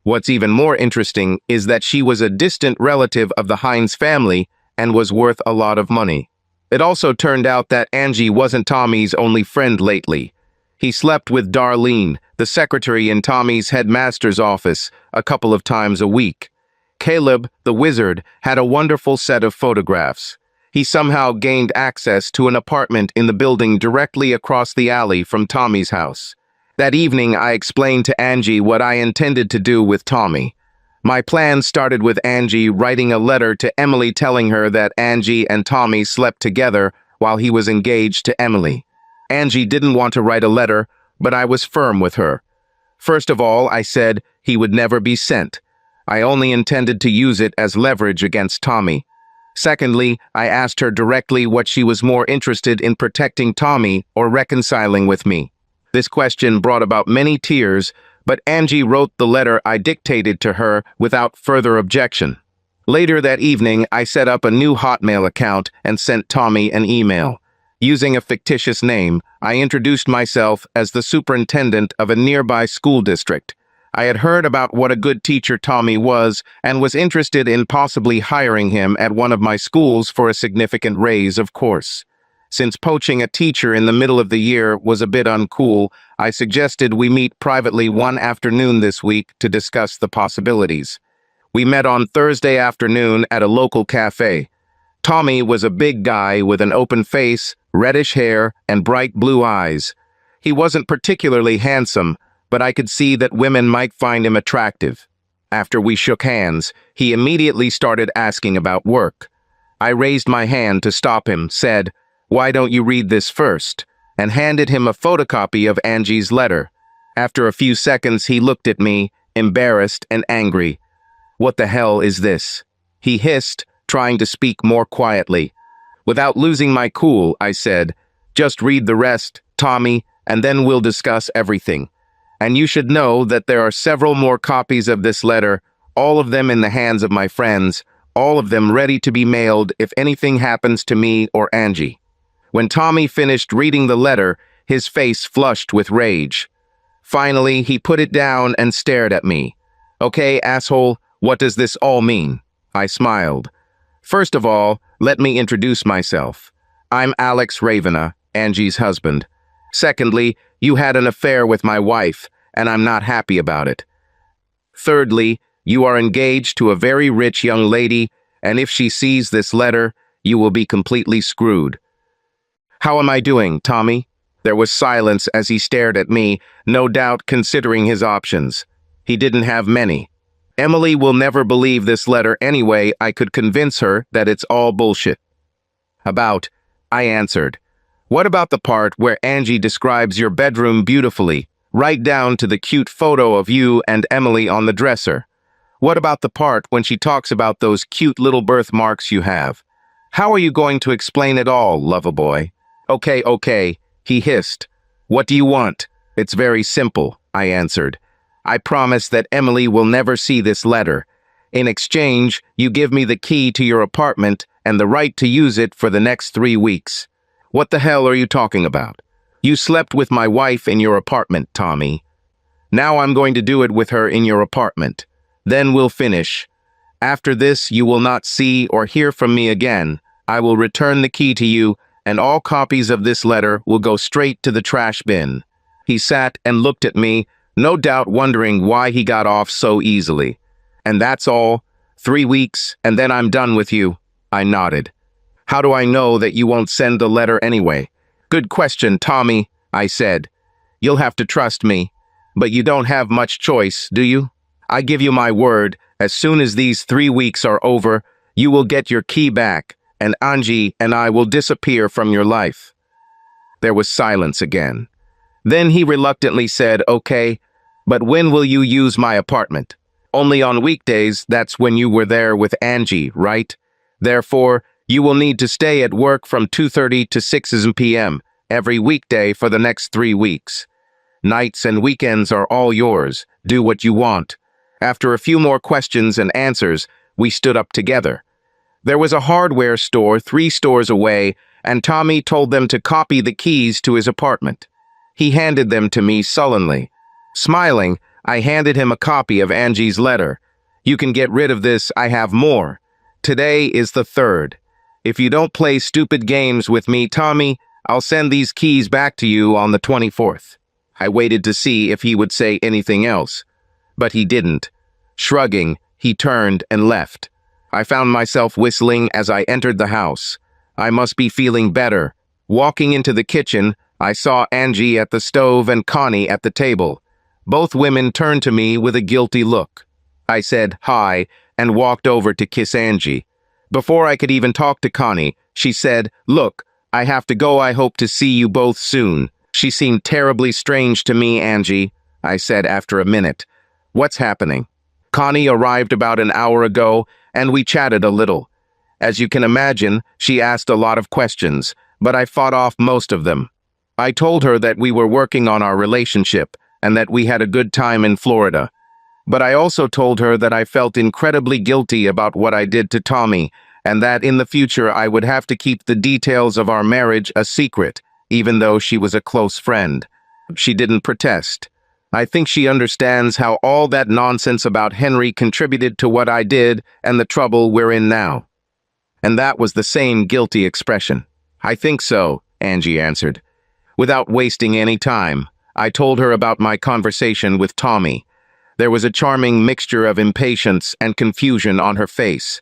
What's even more interesting is that she was a distant relative of the Hines family and was worth a lot of money. It also turned out that Angie wasn't Tommy's only friend lately. He slept with Darlene, the secretary in Tommy's headmaster's office, a couple of times a week. Caleb, the wizard, had a wonderful set of photographs. He somehow gained access to an apartment in the building directly across the alley from Tommy's house. That evening, I explained to Angie what I intended to do with Tommy. My plan started with Angie writing a letter to Emily telling her that Angie and Tommy slept together while he was engaged to Emily. Angie didn't want to write a letter, but I was firm with her. First of all, I said he would never be sent. I only intended to use it as leverage against Tommy. Secondly, I asked her directly what she was more interested in, protecting Tommy or reconciling with me. This question brought about many tears, but Angie wrote the letter I dictated to her without further objection. Later that evening, I set up a new Hotmail account and sent Tommy an email. Using a fictitious name, I introduced myself as the superintendent of a nearby school district. I had heard about what a good teacher Tommy was and was interested in possibly hiring him at one of my schools for a significant raise, of course. Since poaching a teacher in the middle of the year was a bit uncool, I suggested we meet privately one afternoon this week to discuss the possibilities. We met on Thursday afternoon at a local cafe. Tommy was a big guy with an open face, reddish hair, and bright blue eyes. He wasn't particularly handsome, but I could see that women might find him attractive. After we shook hands, he immediately started asking about work. I raised my hand to stop him, said, "Why don't you read this first?" and handed him a photocopy of Angie's letter. After a few seconds, he looked at me, embarrassed and angry. "What the hell is this?" he hissed, trying to speak more quietly. Without losing my cool, I said, "Just read the rest, Tommy, and then we'll discuss everything. And you should know that there are several more copies of this letter, all of them in the hands of my friends, all of them ready to be mailed if anything happens to me or Angie." When Tommy finished reading the letter, his face flushed with rage. Finally, he put it down and stared at me. "Okay, asshole, what does this all mean?" I smiled. "First of all, let me introduce myself. I'm Alex Ravena, Angie's husband. Secondly, you had an affair with my wife, and I'm not happy about it. Thirdly, you are engaged to a very rich young lady, and if she sees this letter, you will be completely screwed." "How am I doing, Tommy?" There was silence as he stared at me, no doubt considering his options. He didn't have many. "Emily will never believe this letter anyway. I could convince her that it's all bullshit." About, I answered. What about the part where Angie describes your bedroom beautifully, right down to the cute photo of you and Emily on the dresser? What about the part when she talks about those cute little birthmarks you have? How are you going to explain it all, lover-boy? Okay, he hissed. What do you want? It's very simple, I answered. I promise that Emily will never see this letter. In exchange, you give me the key to your apartment and the right to use it for the next 3 weeks. What the hell are you talking about? You slept with my wife in your apartment, Tommy. Now I'm going to do it with her in your apartment. Then we'll finish. After this, you will not see or hear from me again. I will return the key to you, and all copies of this letter will go straight to the trash bin. He sat and looked at me, no doubt wondering why he got off so easily. And that's all? 3 weeks, and then I'm done with you. I nodded. How do I know that you won't send the letter anyway? Good question, Tommy, I said. You'll have to trust me. But you don't have much choice, do you? I give you my word, as soon as these 3 weeks are over, you will get your key back, and Angie and I will disappear from your life. There was silence again. Then he reluctantly said, okay, but when will you use my apartment? Only on weekdays, that's when you were there with Angie, right? Therefore, you will need to stay at work from 2:30 to 6 p.m. every weekday for the next 3 weeks. Nights and weekends are all yours. Do what you want. After a few more questions and answers, we stood up together. There was a hardware store 3 stores away, and Tommy told them to copy the keys to his apartment. He handed them to me sullenly. Smiling, I handed him a copy of Angie's letter. You can get rid of this, I have more. Today is the 3rd. If you don't play stupid games with me, Tommy, I'll send these keys back to you on the 24th. I waited to see if he would say anything else. But he didn't. Shrugging, he turned and left. I found myself whistling as I entered the house. I must be feeling better. Walking into the kitchen, I saw Angie at the stove and Connie at the table. Both women turned to me with a guilty look. I said hi and walked over to kiss Angie. Before I could even talk to Connie, she said, "Look, I have to go. I hope to see you both soon." She seemed terribly strange to me, Angie, I said after a minute. What's happening? Connie arrived about an hour ago, and we chatted a little. As you can imagine, she asked a lot of questions, but I fought off most of them. I told her that we were working on our relationship, and that we had a good time in Florida. But I also told her that I felt incredibly guilty about what I did to Tommy, and that in the future I would have to keep the details of our marriage a secret, even though she was a close friend. She didn't protest. I think she understands how all that nonsense about Henry contributed to what I did and the trouble we're in now. And that was the same guilty expression. I think so, Angie answered. Without wasting any time, I told her about my conversation with Tommy. There was a charming mixture of impatience and confusion on her face.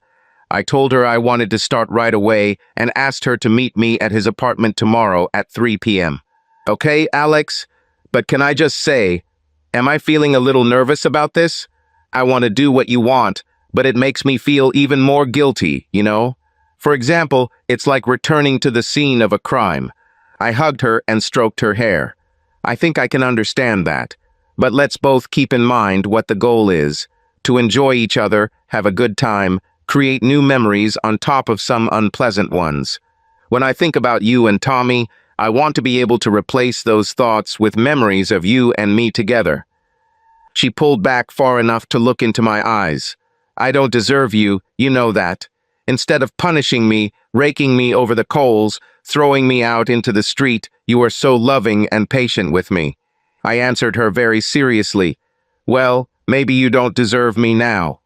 I told her I wanted to start right away and asked her to meet me at his apartment tomorrow at 3 p.m. Okay, Alex? But can I just say, am I feeling a little nervous about this? I want to do what you want, but it makes me feel even more guilty, you know? For example, it's like returning to the scene of a crime. I hugged her and stroked her hair. I think I can understand that. But let's both keep in mind what the goal is. To enjoy each other, have a good time, create new memories on top of some unpleasant ones. When I think about you and Tommy, I want to be able to replace those thoughts with memories of you and me together. She pulled back far enough to look into my eyes. I don't deserve you, you know that. Instead of punishing me, raking me over the coals, throwing me out into the street, you are so loving and patient with me. I answered her very seriously. Well, maybe you don't deserve me now.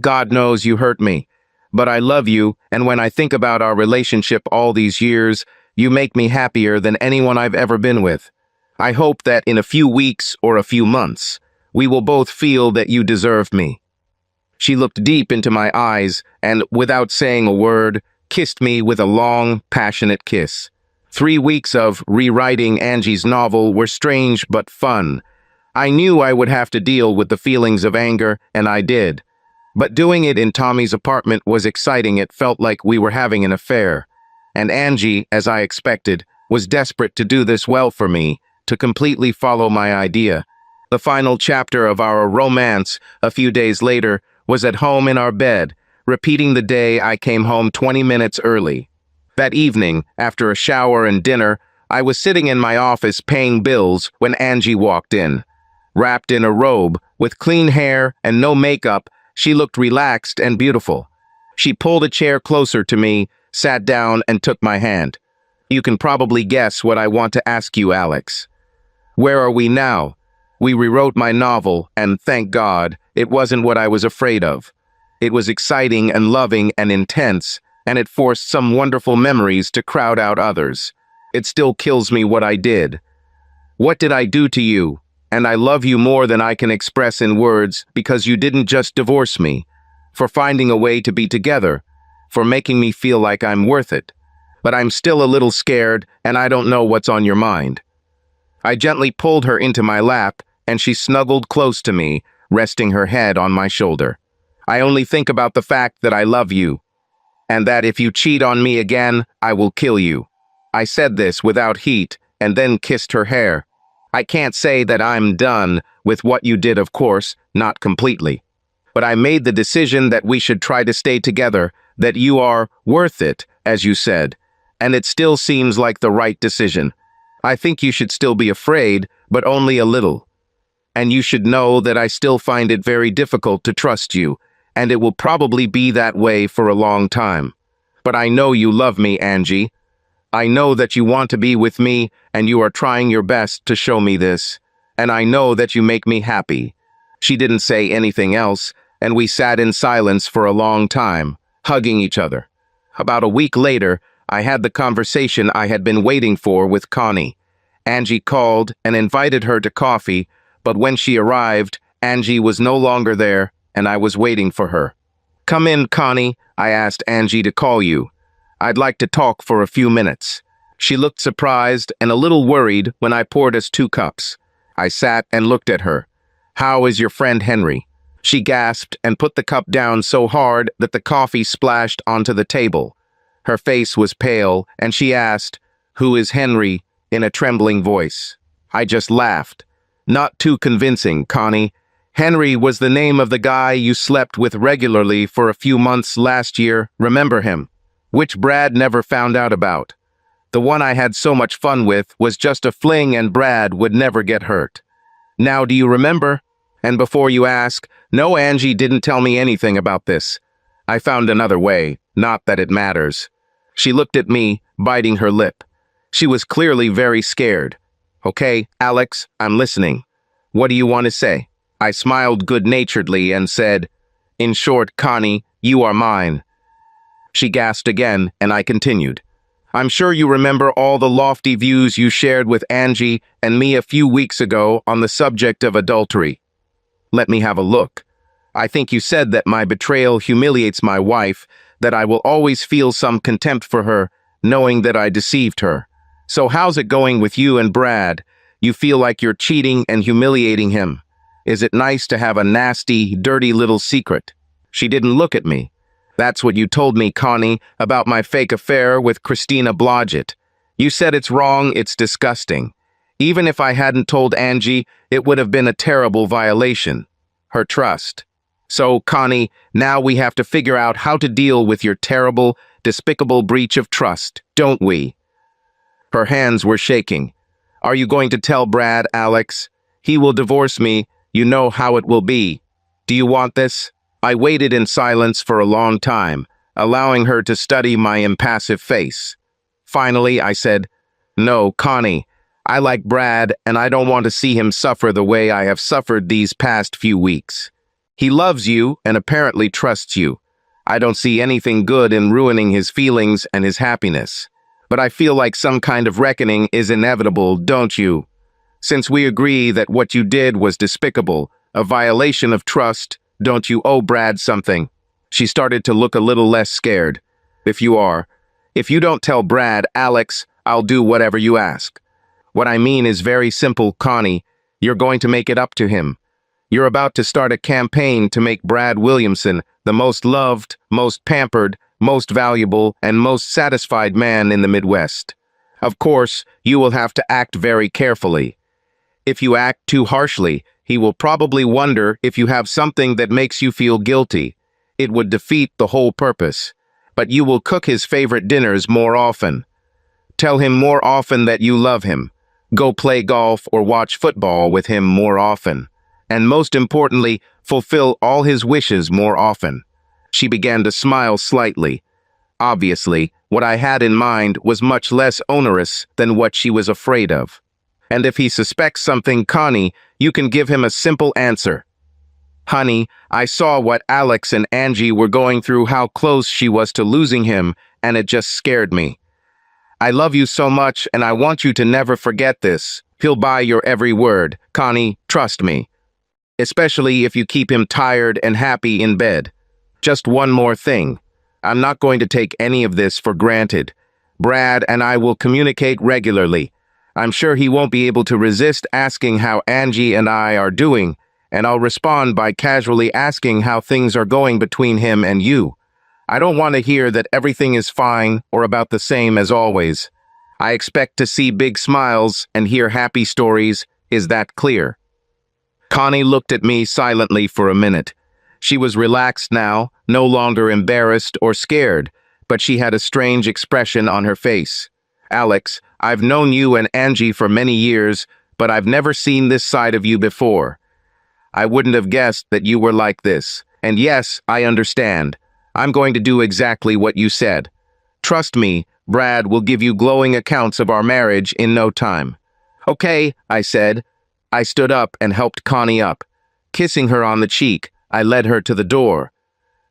God knows you hurt me. But I love you, and when I think about our relationship all these years, you make me happier than anyone I've ever been with. I hope that in a few weeks or a few months, we will both feel that you deserve me. She looked deep into my eyes and, without saying a word, kissed me with a long, passionate kiss. 3 weeks of rewriting Angie's novel were strange but fun. I knew I would have to deal with the feelings of anger, and I did. But doing it in Tommy's apartment was exciting. It felt like we were having an affair. And Angie, as I expected, was desperate to do this well for me, to completely follow my idea. The final chapter of our romance, a few days later, was at home in our bed, repeating the day I came home 20 minutes early. That evening, after a shower and dinner, I was sitting in my office paying bills when Angie walked in. Wrapped in a robe, with clean hair and no makeup, she looked relaxed and beautiful. She pulled a chair closer to me, sat down, and took my hand. You can probably guess what I want to ask you, Alex. Where are we now? We rewrote my novel, and thank God, it wasn't what I was afraid of. It was exciting and loving and intense, and it forced some wonderful memories to crowd out others. It still kills me what I did. What did I do to you? And I love you more than I can express in words because you didn't just divorce me, for finding a way to be together, for making me feel like I'm worth it. But I'm still a little scared, and I don't know what's on your mind. I gently pulled her into my lap, and she snuggled close to me, resting her head on my shoulder. I only think about the fact that I love you, and that if you cheat on me again, I will kill you. I said this without heat, and then kissed her hair. I can't say that I'm done with what you did, of course, not completely. But I made the decision that we should try to stay together, that you are worth it, as you said, and it still seems like the right decision. I think you should still be afraid, but only a little. And you should know that I still find it very difficult to trust you, and it will probably be that way for a long time. But I know you love me, Angie. I know that you want to be with me, and you are trying your best to show me this. And I know that you make me happy. She didn't say anything else, and we sat in silence for a long time, hugging each other. About a week later, I had the conversation I had been waiting for with Connie. Angie called and invited her to coffee, but when she arrived, Angie was no longer there, and I was waiting for her. "Come in, Connie," I asked Angie to call you. "I'd like to talk for a few minutes." She looked surprised and a little worried when I poured us 2 cups. I sat and looked at her. "How is your friend Henry?" She gasped and put the cup down so hard that the coffee splashed onto the table. Her face was pale, and she asked, "Who is Henry?" in a trembling voice. I just laughed. "Not too convincing, Connie. Henry was the name of the guy you slept with regularly for a few months last year, remember him? Which Brad never found out about. The one I had so much fun with was just a fling and Brad would never get hurt. Now do you remember? And before you ask, no, Angie didn't tell me anything about this. I found another way, not that it matters." She looked at me, biting her lip. She was clearly very scared. "Okay, Alex, I'm listening. What do you want to say?" I smiled good-naturedly and said, "In short, Connie, you are mine." She gasped again, and I continued. "I'm sure you remember all the lofty views you shared with Angie and me a few weeks ago on the subject of adultery. Let me have a look. I think you said that my betrayal humiliates my wife, that I will always feel some contempt for her, knowing that I deceived her. So how's it going with you and Brad? You feel like you're cheating and humiliating him. Is it nice to have a nasty, dirty little secret?" She didn't look at me. "That's what you told me, Connie, about my fake affair with Christina Blodgett. You said it's wrong, it's disgusting. Even if I hadn't told Angie, it would have been a terrible violation. Her trust. So, Connie, now we have to figure out how to deal with your terrible, despicable breach of trust, don't we?" Her hands were shaking. "Are you going to tell Brad, Alex? He will divorce me. You know how it will be. Do you want this?" I waited in silence for a long time, allowing her to study my impassive face. Finally, I said, "No, Connie, I like Brad, and I don't want to see him suffer the way I have suffered these past few weeks. He loves you and apparently trusts you. I don't see anything good in ruining his feelings and his happiness. But I feel like some kind of reckoning is inevitable, don't you? Since we agree that what you did was despicable, a violation of trust, don't you owe Brad something?" She started to look a little less scared. If you don't tell Brad, Alex, I'll do whatever you ask. What I mean is very simple, Connie. You're going to make it up to him. You're about to start a campaign to make Brad Williamson the most loved, most pampered, most valuable, and most satisfied man in the Midwest. Of course, you will have to act very carefully. If you act too harshly, he will probably wonder if you have something that makes you feel guilty. It would defeat the whole purpose. But you will cook his favorite dinners more often. Tell him more often that you love him. Go play golf or watch football with him more often. And most importantly, fulfill all his wishes more often. She began to smile slightly. Obviously, what I had in mind was much less onerous than what she was afraid of. And if he suspects something, Connie, you can give him a simple answer. Honey, I saw what Alex and Angie were going through, how close she was to losing him, and it just scared me. I love you so much, and I want you to never forget this. He'll buy your every word. Connie, trust me. Especially if you keep him tired and happy in bed. Just one more thing. I'm not going to take any of this for granted. Brad and I will communicate regularly. I'm sure he won't be able to resist asking how Angie and I are doing, and I'll respond by casually asking how things are going between him and you. I don't want to hear that everything is fine or about the same as always. I expect to see big smiles and hear happy stories. Is that clear? Connie looked at me silently for a minute. She was relaxed now, no longer embarrassed or scared, but she had a strange expression on her face. Alex, I've known you and Angie for many years, but I've never seen this side of you before. I wouldn't have guessed that you were like this. And yes, I understand. I'm going to do exactly what you said. Trust me, Brad will give you glowing accounts of our marriage in no time. Okay, I said. I stood up and helped Connie up. Kissing her on the cheek, I led her to the door.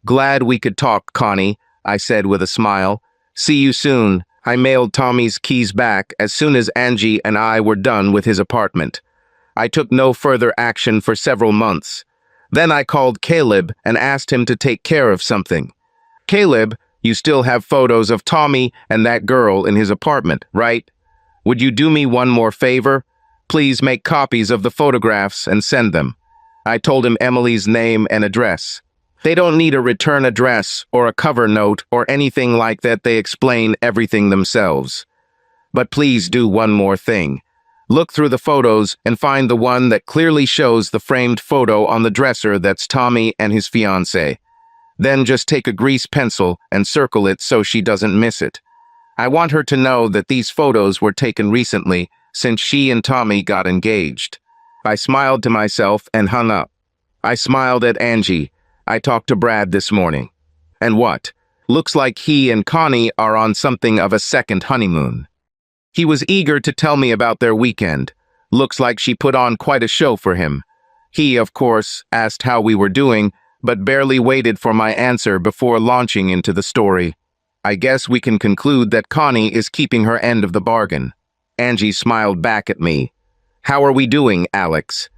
Glad we could talk, Connie, I said with a smile. See you soon. I mailed Tommy's keys back as soon as Angie and I were done with his apartment. I took no further action for several months. Then I called Caleb and asked him to take care of something. Caleb, you still have photos of Tommy and that girl in his apartment, right? Would you do me one more favor? Please make copies of the photographs and send them. I told him Emily's name and address. They don't need a return address or a cover note or anything like that. They explain everything themselves. But please do one more thing. Look through the photos and find the one that clearly shows the framed photo on the dresser that's Tommy and his fiancée. Then just take a grease pencil and circle it so she doesn't miss it. I want her to know that these photos were taken recently, since she and Tommy got engaged. I smiled to myself and hung up. I smiled at Angie. I talked to Brad this morning. And what? Looks like he and Connie are on something of a second honeymoon. He was eager to tell me about their weekend. Looks like she put on quite a show for him. He, of course, asked how we were doing, but barely waited for my answer before launching into the story. I guess we can conclude that Connie is keeping her end of the bargain. Angie smiled back at me. How are we doing, Alex?